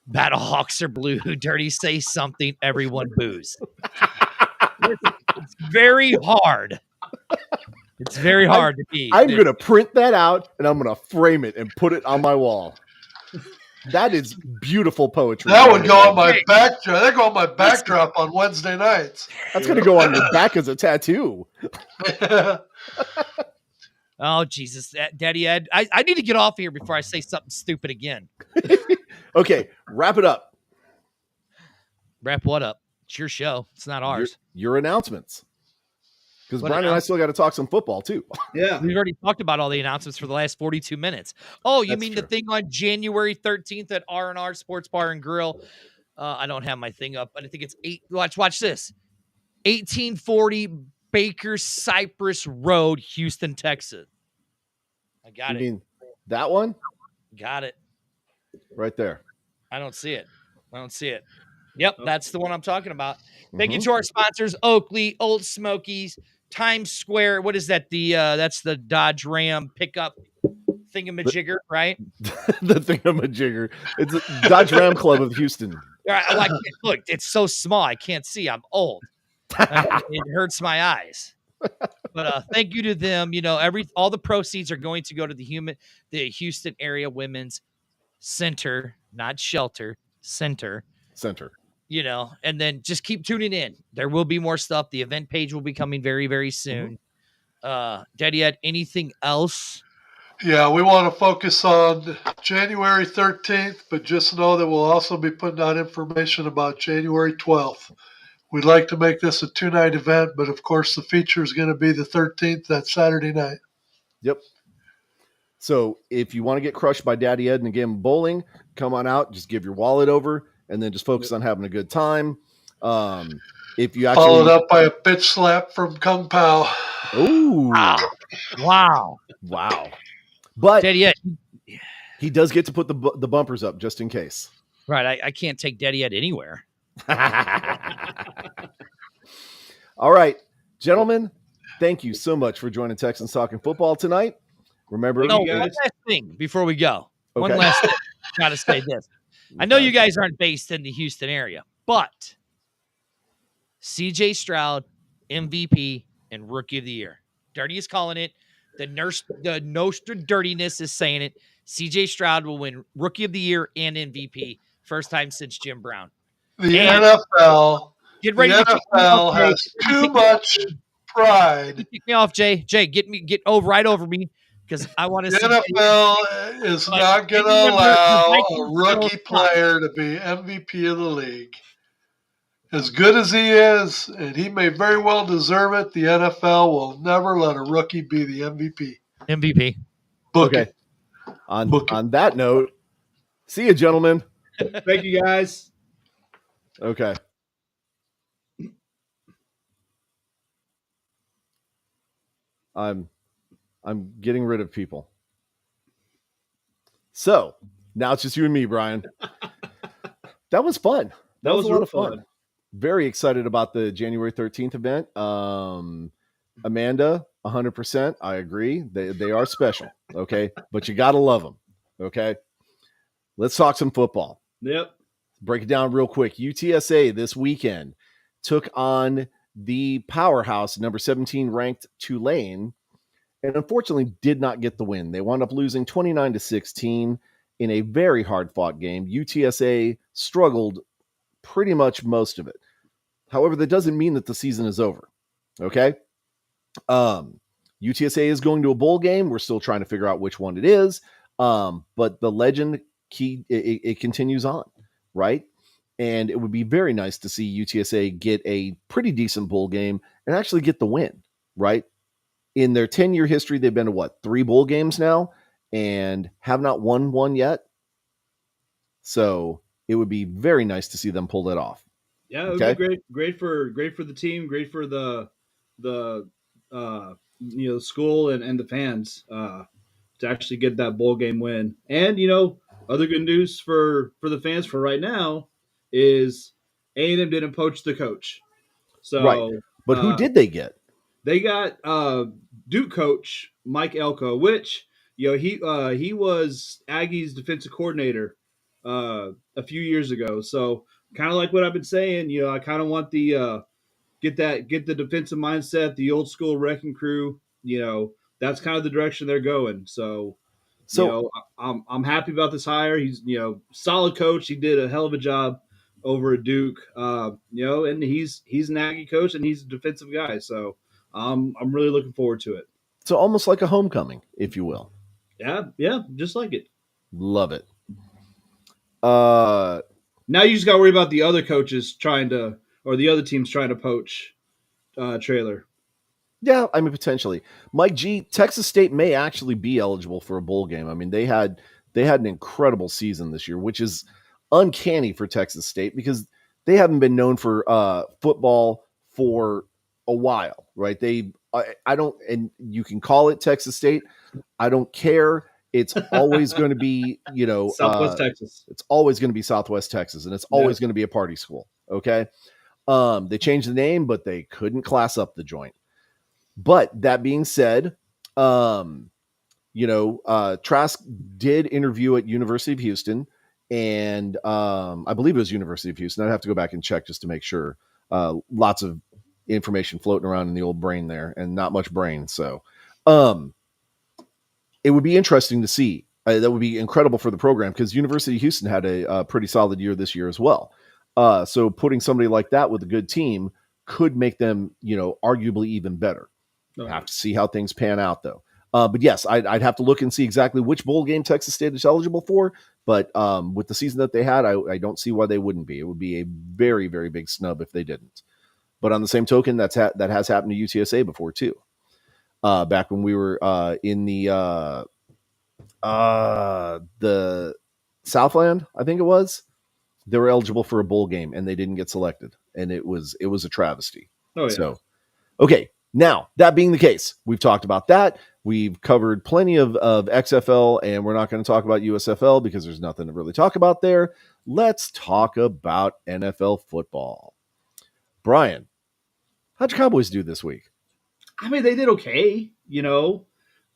Battlehawks are blue. Dirty say something. Everyone boos. It's very hard. It's very hard to be. I'm going to print that out and I'm going to frame it and put it on my wall. That is beautiful poetry. That would go on my backdrop. That go on my backdrop on Wednesday nights. That's going to go on your back as a tattoo. Oh, Jesus. Daddy Ed, I need to get off here before I say something stupid again. Okay, wrap it up. Wrap what up? It's your show. It's not ours. Your announcements. Because What Brian and I still got to talk some football, too. Yeah. We've already talked about all the announcements for the last 42 minutes. Oh, you That's mean true. the thing on January 13th at R&R Sports Bar and Grill? I don't have my thing up, but I think it's watch this. 1840 Baker Cypress Road, Houston, Texas. I got You it. mean that one? Got it. Right there. I don't see it. Yep, that's the one I'm talking about. Thank you Mhm. to our sponsors, Oakley, Old Smokies, Times Square. What is that? That's the Dodge Ram pickup thingamajigger, right? The thingamajigger. It's a Dodge Ram Club of Houston. All right, look, it's so small. I can't see. I'm old. It hurts my eyes. But thank you to them. All the proceeds are going to go to the Houston area women's center, not shelter, center. And then just keep tuning in. There will be more stuff. The event page will be coming very, very soon. Daddy Ed, anything else? Yeah, we want to focus on January 13th, but just know that we'll also be putting out information about January 12th. We'd like to make this a 2-night event, but of course the feature is going to be the 13th, that Saturday night. Yep. So if you want to get crushed by Daddy Ed in a game of bowling, come on out. Just give your wallet over and then just focus on having a good time. If you actually Followed up by a bitch slap from Kung Pao. Ooh. Wow. But Daddy Ed. he does get to put the bumpers up just in case. Right. I can't take Daddy Ed anywhere. All right, gentlemen, thank you so much for joining Texans Talking Football tonight. Remember, No, you one guys. last thing before we go. Okay. One last thing. Got to say this. I know you guys aren't based in the Houston area, but CJ Stroud, MVP and Rookie of the Year. Dirty is calling it. The Nostra Dirtiness is saying it. CJ Stroud will win Rookie of the Year and MVP. First time since Jim Brown. The NFL Get ready to kick me NFL off, Jay. has too much pride. Kick me off, Jay. Jay, get right over me because I want to The see. NFL is But not going to remember, allow the a Vikings rookie don't player to be MVP of the league. As good as he is, and he may very well deserve it, the NFL will never let a rookie be the MVP. MVP. Book Okay. it. On that note, see you, gentlemen. Thank you, guys. Okay. I'm I'm getting rid of people. So now it's just you and me, Brian. That was fun. That That was a was lot real of fun. fun. Very excited about the January 13th event. Amanda, 100%. I agree. They are special. Okay. But you got to love them. Okay. Let's talk some football. Yep. Break it down real quick. UTSA this weekend took on the powerhouse, number 17 ranked Tulane, and unfortunately did not get the win. They wound up losing 29-16 in a very hard fought game. UTSA struggled pretty much most of it. However, that doesn't mean that the season is over. Okay. UTSA is going to a bowl game. We're still trying to figure out which one it is. But the legend it continues on, right? And it would be very nice to see UTSA get a pretty decent bowl game and actually get the win, right? In their 10-year history, they've been to what, 3 bowl games now and have not won one yet. So it would be very nice to see them pull that off. Yeah, it would Okay. be great for the team, great for the school and the fans to actually get that bowl game win. And other good news for the fans for right now is A&M didn't poach the coach. Right. So But who did they get? they got Duke coach Mike Elko, which he was Aggie's defensive coordinator a few years ago. So kind of like what I've been saying, I kind of want the get the defensive mindset, the old school wrecking crew. That's kind of the direction they're going. So I'm happy about this hire. He's solid coach. He did a hell of a job over at Duke. And he's an Aggie coach and he's a defensive guy. So I'm really looking forward to it. So almost like a homecoming, if you will. Yeah, just like it. Love it. Now you just got to worry about the other coaches or the other teams trying to poach Trailer. Yeah, I mean potentially. Mike G, Texas State may actually be eligible for a bowl game. I mean, they had an incredible season this year, which is uncanny for Texas State because they haven't been known for football for a while, right? I don't, and you can call it Texas State. I don't care. It's always going to be, Southwest Texas. It's always going to be Southwest Texas, and it's always going to be a party school. Okay. They changed the name, but they couldn't class up the joint. But that being said, Trask did interview at University of Houston, and I believe it was University of Houston. I'd have to go back and check just to make sure. Lots of information floating around in the old brain there, and not much brain. So, it would be interesting to see. That would be incredible for the program because University of Houston had a pretty solid year this year as well. So putting somebody like that with a good team could make them, arguably even better. Have to see how things pan out, though. But yes, I'd have to look and see exactly which bowl game Texas State is eligible for. But with the season that they had, I don't see why they wouldn't be. It would be a very, very big snub if they didn't. But on the same token, that has happened to UTSA before too. Back when we were in the Southland, I think it was, they were eligible for a bowl game and they didn't get selected, and it was a travesty. Oh yeah. So, okay. Now, that being the case, we've talked about that. We've covered plenty of XFL, and we're not going to talk about USFL because there's nothing to really talk about there. Let's talk about NFL football. Brian, how'd your Cowboys do this week? I mean, they did okay,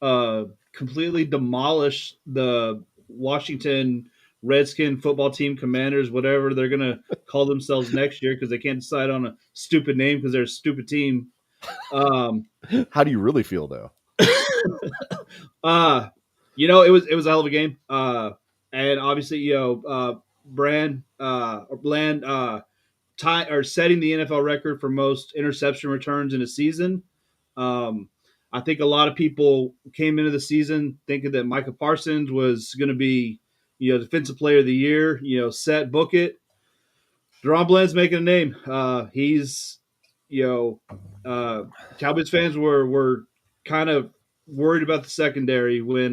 completely demolished the Washington Redskin football team, Commanders, whatever they're going to call themselves next year because they can't decide on a stupid name because they're a stupid team. How do you really feel though? It was a hell of a game. And obviously, Bland setting the NFL record for most interception returns in a season. I think a lot of people came into the season thinking that Micah Parsons was going to be, defensive player of the year, book it. Deron Bland's making a name. He's, Cowboys fans were kind of worried about the secondary when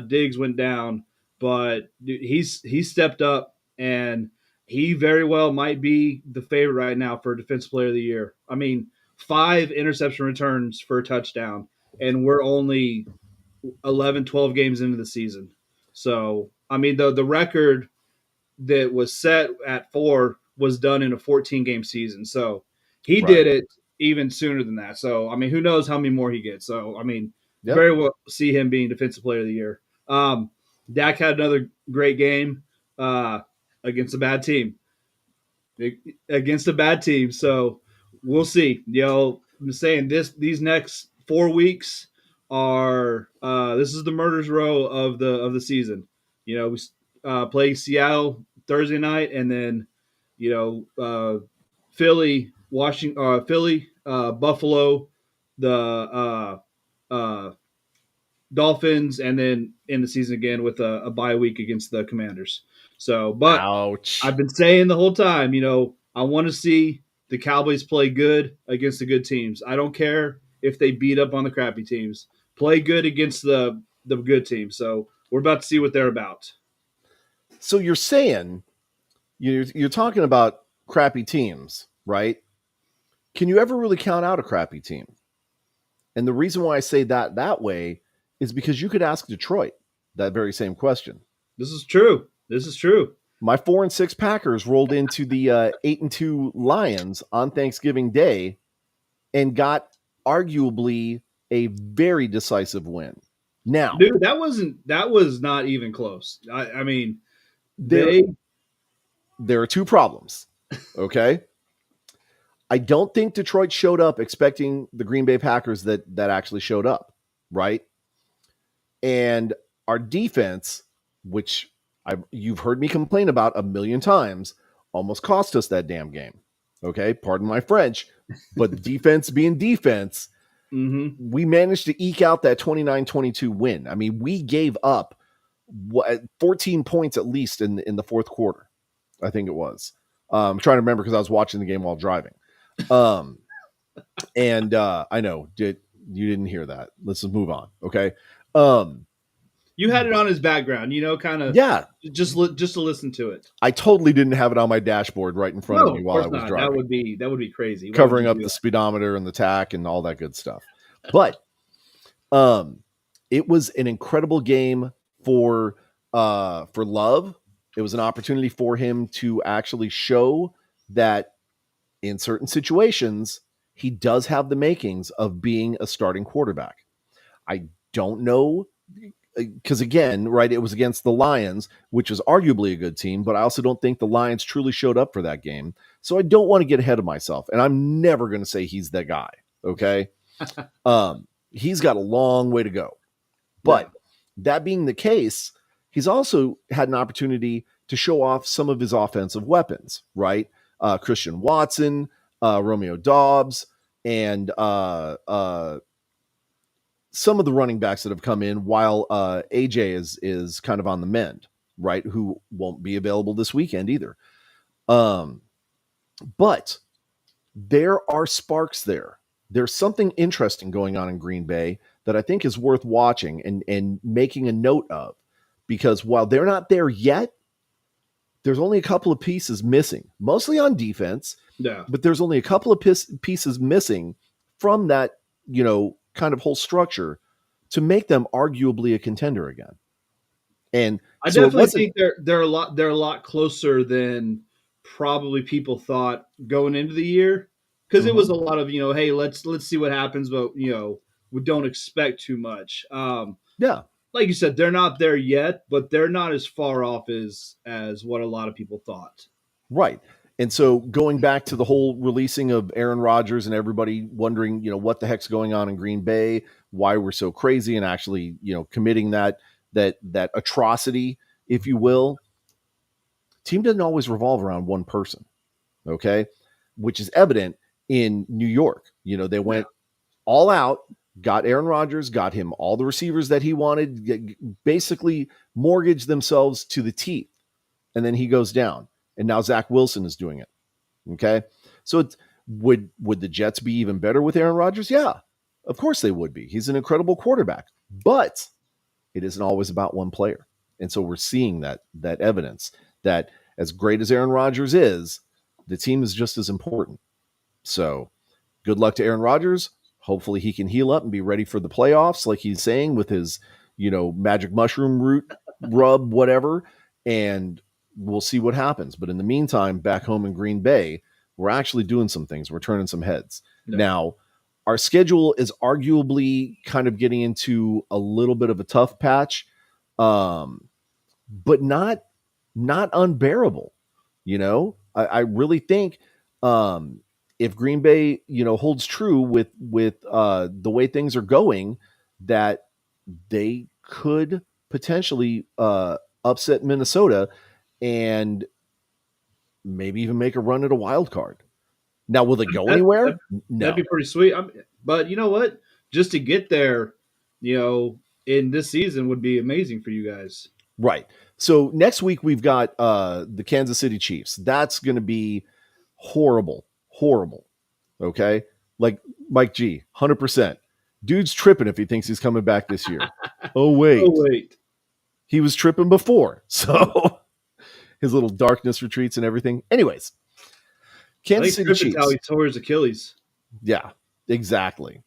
Diggs went down, but he stepped up and he very well might be the favorite right now for Defensive Player of the Year. I mean, 5 interception returns for a touchdown, and we're only 11, 12 games into the season. So, I mean, the record that was set at 4 was done in a 14-game season. So, he Right. did it even sooner than that. So, I mean, who knows how many more he gets. So, I mean, Yep. very well see him being Defensive Player of the Year. Dak had another great game against a bad team. Against a bad team. So we'll see. I'm saying these next 4 weeks are this is the murders row of the season. We play Seattle Thursday night, and then Philly, Washington, Philly, Buffalo, the Dolphins, and then in the season again with a bye week against the Commanders. So, but Ouch. I've been saying the whole time, I want to see the Cowboys play good against the good teams. I don't care if they beat up on the crappy teams. Play good against the good teams. So we're about to see what they're about. So you're saying you're talking about crappy teams, right? Can you ever really count out a crappy team? And the reason why I say that way is because you could ask Detroit that very same question. This is true. My 4-6 Packers rolled into the 8-2 Lions on Thanksgiving Day and got arguably a very decisive win. Now, Dude, that was not even close. I mean, there are two problems. Okay. I don't think Detroit showed up expecting the Green Bay Packers that actually showed up, right? And our defense, which you've heard me complain about a million times, almost cost us that damn game. Okay, pardon my French, but defense being defense, we managed to eke out that 29-22 win. I mean, we gave up 14 points at least in the fourth quarter. I think it was. I'm trying to remember because I was watching the game while driving. And I know you didn't hear that. Let's just move on. Okay. You had it on his background, kind of. Yeah. Just to listen to it. I totally didn't have it on my dashboard right in front of me while I was driving. That would be crazy. Covering up the speedometer and the tack and all that good stuff. But it was an incredible game for Love. It was an opportunity for him to actually show that in certain situations, he does have the makings of being a starting quarterback. I don't know, because again, right, it was against the Lions, which is arguably a good team, but I also don't think the Lions truly showed up for that game. So I don't want to get ahead of myself, and I'm never going to say he's that guy, okay? He's got a long way to go. But that being the case, he's also had an opportunity to show off some of his offensive weapons, right? Christian Watson, Romeo Doubs, and some of the running backs that have come in while AJ is kind of on the mend, right? Who won't be available this weekend either. But there are sparks there. There's something interesting going on in Green Bay that I think is worth watching and making a note of, because while they're not there yet, there's only a couple of pieces missing, mostly on defense. Yeah. But there's only a couple of pieces missing from that, kind of whole structure to make them arguably a contender again. And I definitely think they're a lot closer than probably people thought going into the year, because it was a lot of hey, let's see what happens, but we don't expect too much. Yeah. Like you said, they're not there yet, but they're not as far off as what a lot of people thought. Right. And so going back to the whole releasing of Aaron Rodgers and everybody wondering, what the heck's going on in Green Bay, why we're so crazy and actually, committing that atrocity, if you will. Team doesn't always revolve around one person. Okay. Which is evident in New York. They went all out, got Aaron Rodgers, got him all the receivers that he wanted, basically mortgaged themselves to the teeth. And then he goes down. And now Zach Wilson is doing it. Okay. So would the Jets be even better with Aaron Rodgers? Yeah, of course they would be. He's an incredible quarterback, but it isn't always about one player. And so we're seeing that evidence that as great as Aaron Rodgers is, the team is just as important. So good luck to Aaron Rodgers. Hopefully he can heal up and be ready for the playoffs, like he's saying with his, magic mushroom root rub, whatever. And we'll see what happens. But in the meantime, back home in Green Bay, we're actually doing some things. We're turning some heads. No. Now, our schedule is arguably kind of getting into a little bit of a tough patch, but not unbearable. I really think if Green Bay, holds true with the way things are going, that they could potentially upset Minnesota and maybe even make a run at a wild card. Now, will they go anywhere? No. That'd be pretty sweet. But you know what? Just to get there, in this season would be amazing for you guys. Right. So next week we've got the Kansas City Chiefs. That's going to be horrible. Okay. Like Mike G, 100%. Dude's tripping if he thinks he's coming back this year. Oh, wait. He was tripping before. So his little darkness retreats and everything. Anyways, Kansas City Chiefs. How he tore his Achilles. Yeah, exactly.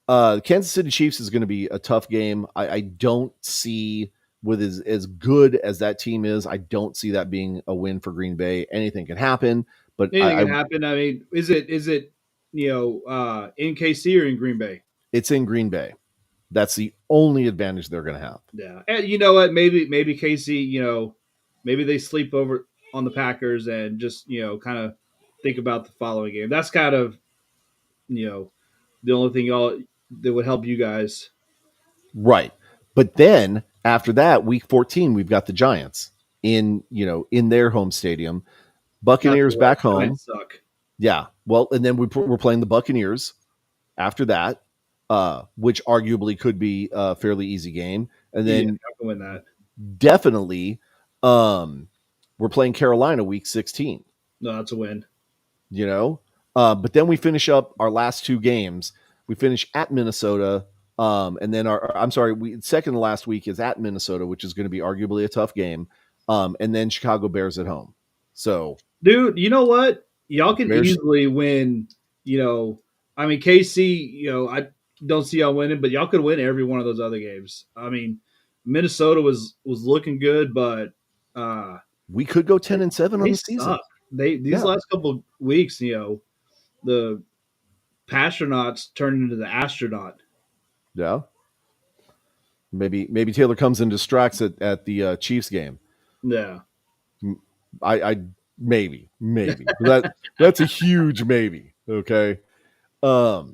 Kansas City Chiefs is going to be a tough game. I don't see, with as good as that team is, I don't see that being a win for Green Bay. Anything can happen. But anything can happen. I mean, is it in KC or in Green Bay? It's in Green Bay. That's the only advantage they're going to have. Yeah, and you know what? Maybe KC, maybe they sleep over on the Packers and just kind of think about the following game. That's kind of the only thing that would help you guys. Right, but then after that, week 14, we've got the Giants in their home stadium. Buccaneers back home. Giants suck. Yeah, well, and then we're playing the Buccaneers after that, which arguably could be a fairly easy game. And then I can win that. Definitely, we're playing Carolina week 16. No, that's a win. But then we finish up our last two games. We finish at Minnesota, and then second to last week is at Minnesota, which is going to be arguably a tough game, and then Chicago Bears at home. So, dude, you know what? Y'all can easily win. I mean, KC. I don't see y'all winning, but y'all could win every one of those other games. I mean, Minnesota was looking good, but we could go 10-7 on the season. Suck. These last couple of weeks, the Pastronauts turned into the astronaut. Yeah. Maybe Taylor comes and distracts it at the Chiefs game. Yeah. I maybe that's a huge maybe. Okay. But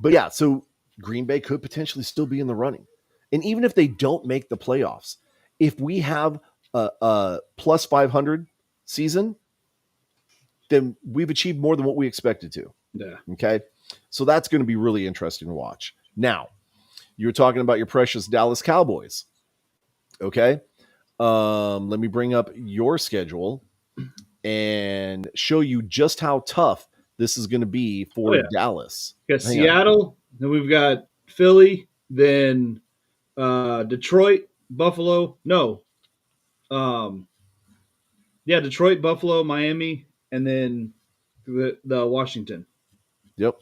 yeah, so Green Bay could potentially still be in the running. And even if they don't make the playoffs, if we have a plus 500 season, then we've achieved more than what we expected to. Yeah. Okay. So that's going to be really interesting to watch. Now, you were talking about your precious Dallas Cowboys. Okay. Let me bring up your schedule and show you just how tough this is going to be for Dallas. We got Seattle, then we've got Philly, then Detroit, Buffalo. No. Detroit, Buffalo, Miami, and then the Washington. Yep.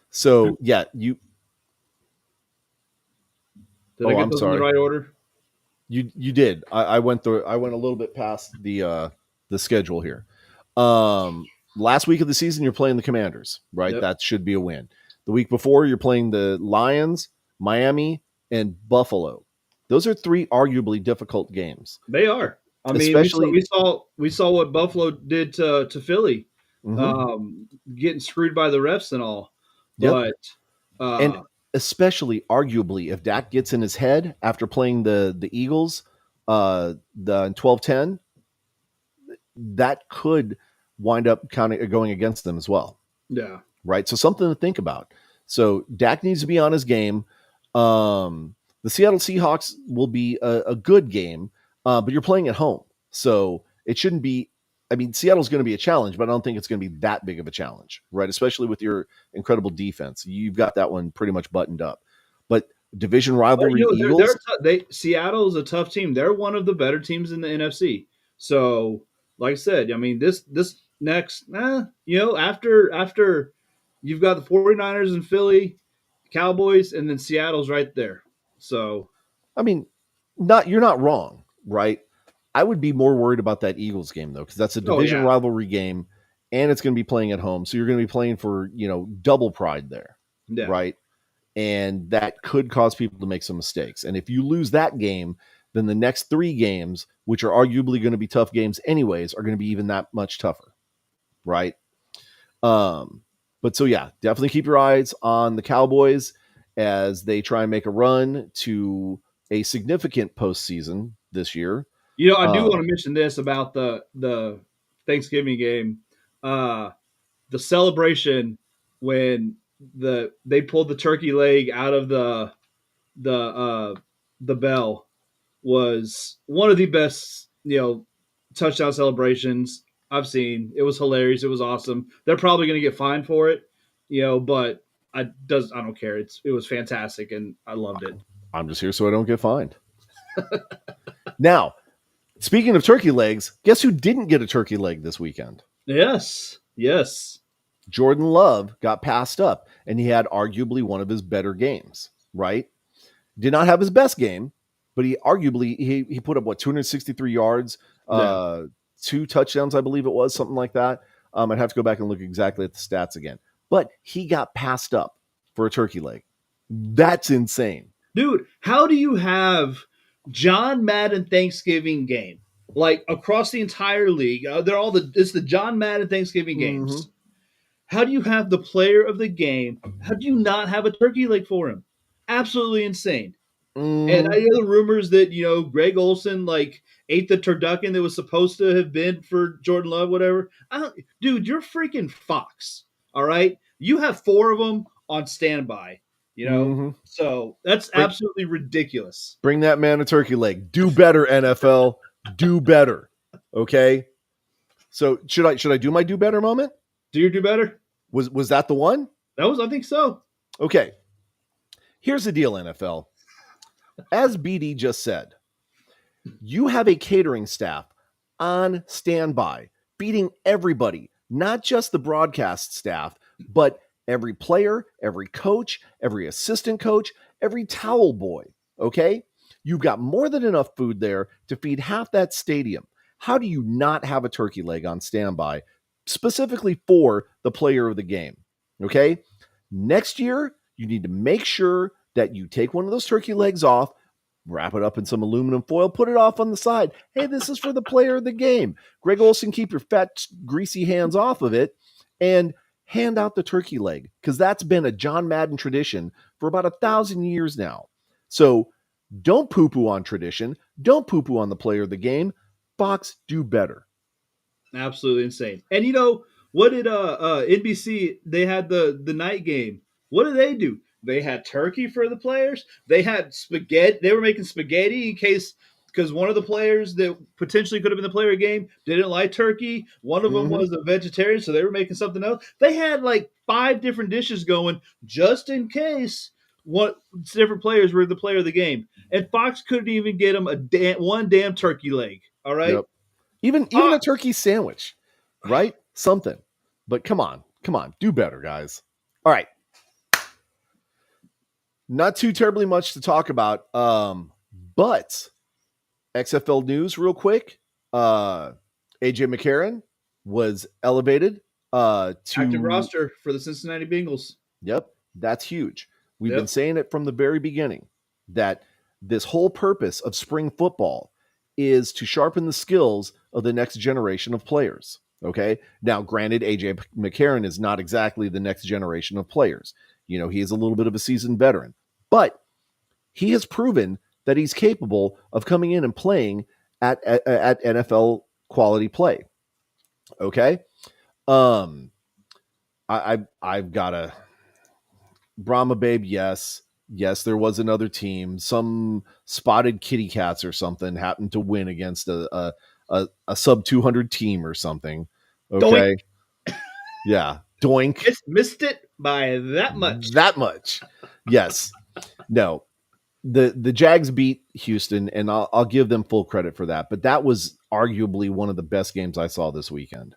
So, yeah, you... Did I get those in the right order? You did. I went a little bit past the schedule here. Last week of the season, you're playing the Commanders, right? Yep. That should be a win. The week before, you're playing the Lions, Miami, and Buffalo. Those are three arguably difficult games. They are. I mean, we saw what Buffalo did to Philly, getting screwed by the refs and all. Yep. But and especially arguably if Dak gets in his head after playing the Eagles, the 12-10, that could wind up kind of going against them as well. Yeah. Right. So something to think about. So Dak needs to be on his game. The Seattle Seahawks will be a good game, but you're playing at home. So it shouldn't be, I mean, Seattle's going to be a challenge, but I don't think it's going to be that big of a challenge, right? Especially with your incredible defense. You've got that one pretty much buttoned up. But division rivalry Eagles. Seattle's a tough team. They're one of the better teams in the NFC. So like I said, I mean this next, after you've got the 49ers and Philly, Cowboys, and then Seattle's right there. So I mean, you're not wrong, right? I would be more worried about that Eagles game though, because that's a division yeah. rivalry game, and it's going to be playing at home, so you're going to be playing for double pride there, Yeah. right? And that could cause people to make some mistakes. And if you lose that game, then the next 3 games, which are arguably going to be tough games anyways, are going to be even that much tougher, right? But so yeah, definitely keep your eyes on the Cowboys as they try and make a run to a significant postseason this year. I do want to mention this about the Thanksgiving game. The celebration when they pulled the turkey leg out of the bell was one of the best touchdown celebrations I've seen. It was hilarious. It was awesome. They're probably going to get fined for it, but I don't care. It was fantastic and I loved it. I'm just here so I don't get fined. Now, speaking of turkey legs, guess who didn't get a turkey leg this weekend? Yes. Jordan Love got passed up, and he had arguably one of his better games, right? Did not have his best game, but he arguably he put up 263 yards, 2 touchdowns, I believe it was, something like that. I'd have to go back and look exactly at the stats again. But he got passed up for a turkey leg. That's insane. Dude, how do you have John Madden Thanksgiving game like across the entire league? It's the John Madden Thanksgiving games. Mm-hmm. How do you have the player of the game? How do you not have a turkey leg for him? Absolutely insane. Mm-hmm. And I hear the rumors that Greg Olson ate the turducken that was supposed to have been for Jordan Love, whatever. Dude, you're freaking Fox. All right, you have 4 of them on standby. Mm-hmm. So that's absolutely ridiculous. Bring that man a turkey leg. Do better, NFL. Do better. Okay. So should I do my do better moment? Do you do better? Was that the one? I think so. Okay. Here's the deal, NFL. As BD just said, you have a catering staff on standby, feeding everybody, not just the broadcast staff, but every player, every coach, every assistant coach, every towel boy. Okay? You've got more than enough food there to feed half that stadium. How do you not have a turkey leg on standby, specifically for the player of the game? Okay? Next year, you need to make sure that you take one of those turkey legs off, wrap it up in some aluminum foil, put it off on the side. Hey, this is for the player of the game. Greg Olson, keep your fat, greasy hands off of it and hand out the turkey leg, because that's been a John Madden tradition for about 1,000 years now. So don't poo-poo on tradition. Don't poo-poo on the player of the game. Fox, do better. Absolutely insane. And what did NBC? They had the night game. What did they do? They had turkey for the players. They had spaghetti. They were making spaghetti in case, because one of the players that potentially could have been the player of the game didn't like turkey. One of them was a vegetarian, so they were making something else. They had 5 different dishes going just in case different players were the player of the game. And Fox couldn't even get them one damn turkey leg. All right. Yep. Even a turkey sandwich, right? Something. But come on, do better, guys. All right. Not too terribly much to talk about, but XFL news real quick. AJ McCarron was elevated to active roster for the Cincinnati Bengals. Yep, that's huge. We've been saying it from the very beginning that this whole purpose of spring football is to sharpen the skills of the next generation of players. Okay. Now, granted, AJ McCarron is not exactly the next generation of players. He is a little bit of a seasoned veteran, but he has proven that he's capable of coming in and playing at NFL quality play. Okay. I've got a Brahma Babe. Yes, there was another team. Some spotted kitty cats or something happened to win against a sub 200 team or something. Okay. Doink. Yeah. Doink. Missed it by that much. Yes. No. the Jags beat Houston, and I'll give them full credit for that. But that was arguably one of the best games I saw this weekend.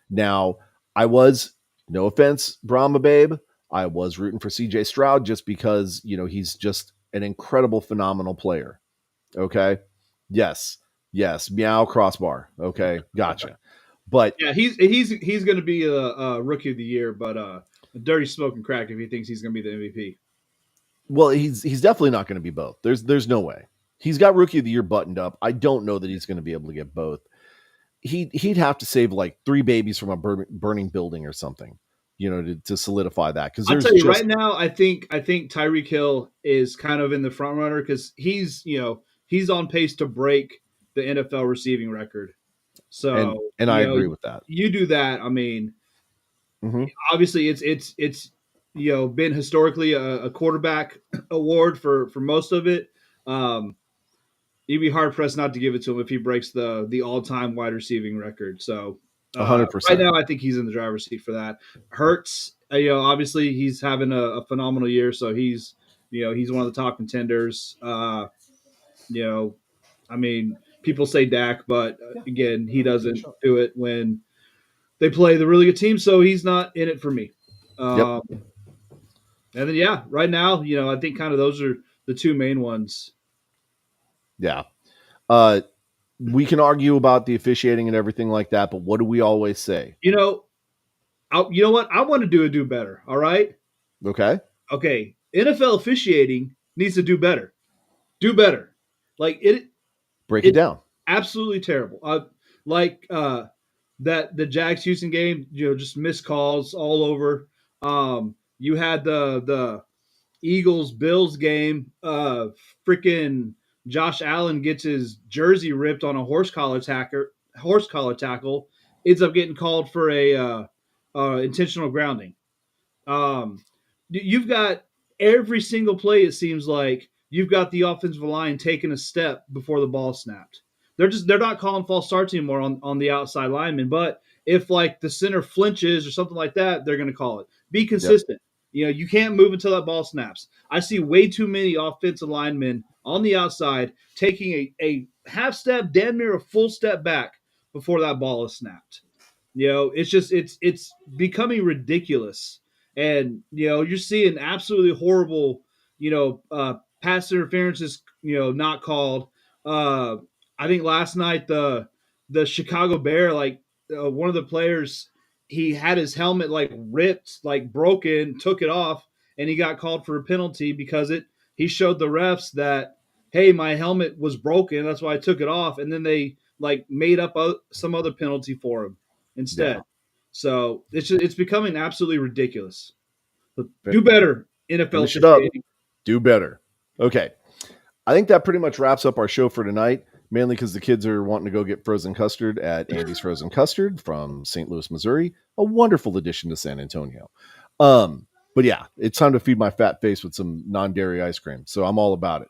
Now, I was, no offense, Brahma Babe, I was rooting for CJ Stroud just because, he's just an incredible, phenomenal player. Okay. Yes. Meow crossbar. Okay. Gotcha. But yeah, he's going to be a rookie of the year, but dirty smoking crack if he thinks he's going to be the MVP. well, he's definitely not going to be both. There's no way. He's got rookie of the year buttoned up. I don't know that he's going to be able to get both. He'd have to save like 3 babies from a burning building or something, to solidify that. Because I'll tell you right now, I think Tyreek Hill is kind of in the front runner because he's on pace to break the NFL receiving record. So and I agree with that. You do that. I mean, obviously it's been historically a quarterback award for most of it. You'd be hard pressed not to give it to him if he breaks the all time wide receiving record. So 100%. Right now, I think he's in the driver's seat for that. Hurts, obviously he's having a phenomenal year, so he's one of the top contenders. I mean, people say Dak, but again, he doesn't do it when they play the really good team, so he's not in it for me. Yep. And then right now, I think kind of those are the two main ones. Yeah. We can argue about the officiating and everything like that, but what do we always say? You know what? I want to do better. All right. Okay. NFL officiating needs to do better. Do better. Like it. Break it down. Absolutely terrible. That the Jags Houston game, just missed calls all over. You had the Eagles Bills game. Freaking Josh Allen gets his jersey ripped on a horse collar tackle. Ends up getting called for a intentional grounding. You've got every single play. It seems like you've got the offensive line taking a step before the ball snapped. They're not calling false starts anymore on the outside lineman. But if like the center flinches or something like that, they're going to call it. Be consistent. Yep. You can't move until that ball snaps. I see way too many offensive linemen on the outside taking a half step, damn near a full step back before that ball is snapped. It's becoming ridiculous. And, you're seeing absolutely horrible, pass interferences, not called. I think last night the Chicago Bear, one of the players, he had his helmet ripped, broken, took it off, and he got called for a penalty because he showed the refs that, hey, my helmet was broken, that's why I took it off, and then they made up some other penalty for him instead. Yeah. So it's becoming absolutely ridiculous. Do better, NFL. Do better. Okay. I think that pretty much wraps up our show for tonight, mainly because the kids are wanting to go get frozen custard at Andy's Frozen Custard from St. Louis, Missouri. A wonderful addition to San Antonio. But yeah, it's time to feed my fat face with some non-dairy ice cream. So I'm all about it.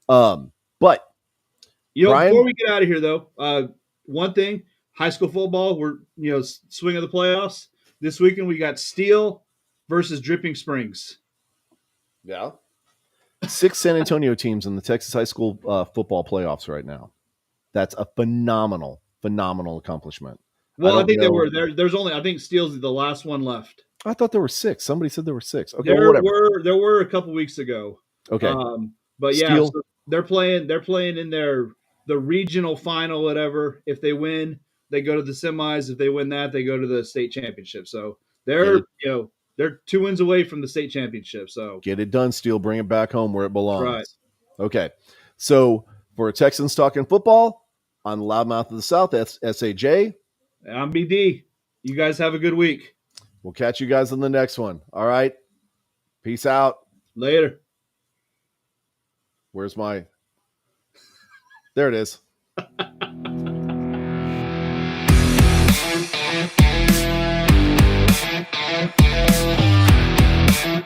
But Brian, before we get out of here though, one thing, high school football, we're swing of the playoffs. This weekend we got Steel versus Dripping Springs. Yeah. 6 San Antonio teams in the Texas high school football playoffs right now. That's a phenomenal accomplishment. Well, I think there's only, I think Steel's the last one left. I thought there were 6. Somebody said there were 6. Okay, there were a couple weeks ago. Okay. But Steel. So they're playing in the regional final, whatever. If they win, they go to the semis. If they win that, they go to the state championship. So they're 2 wins away from the state championship. So get it done, Steel. Bring it back home where it belongs. Right. Okay. So for Texans Talking Football, on the Loudmouth of the South, that's SAJ. I'm BD. You guys have a good week. We'll catch you guys on the next one. All right. Peace out. Later. Where's my... There it is.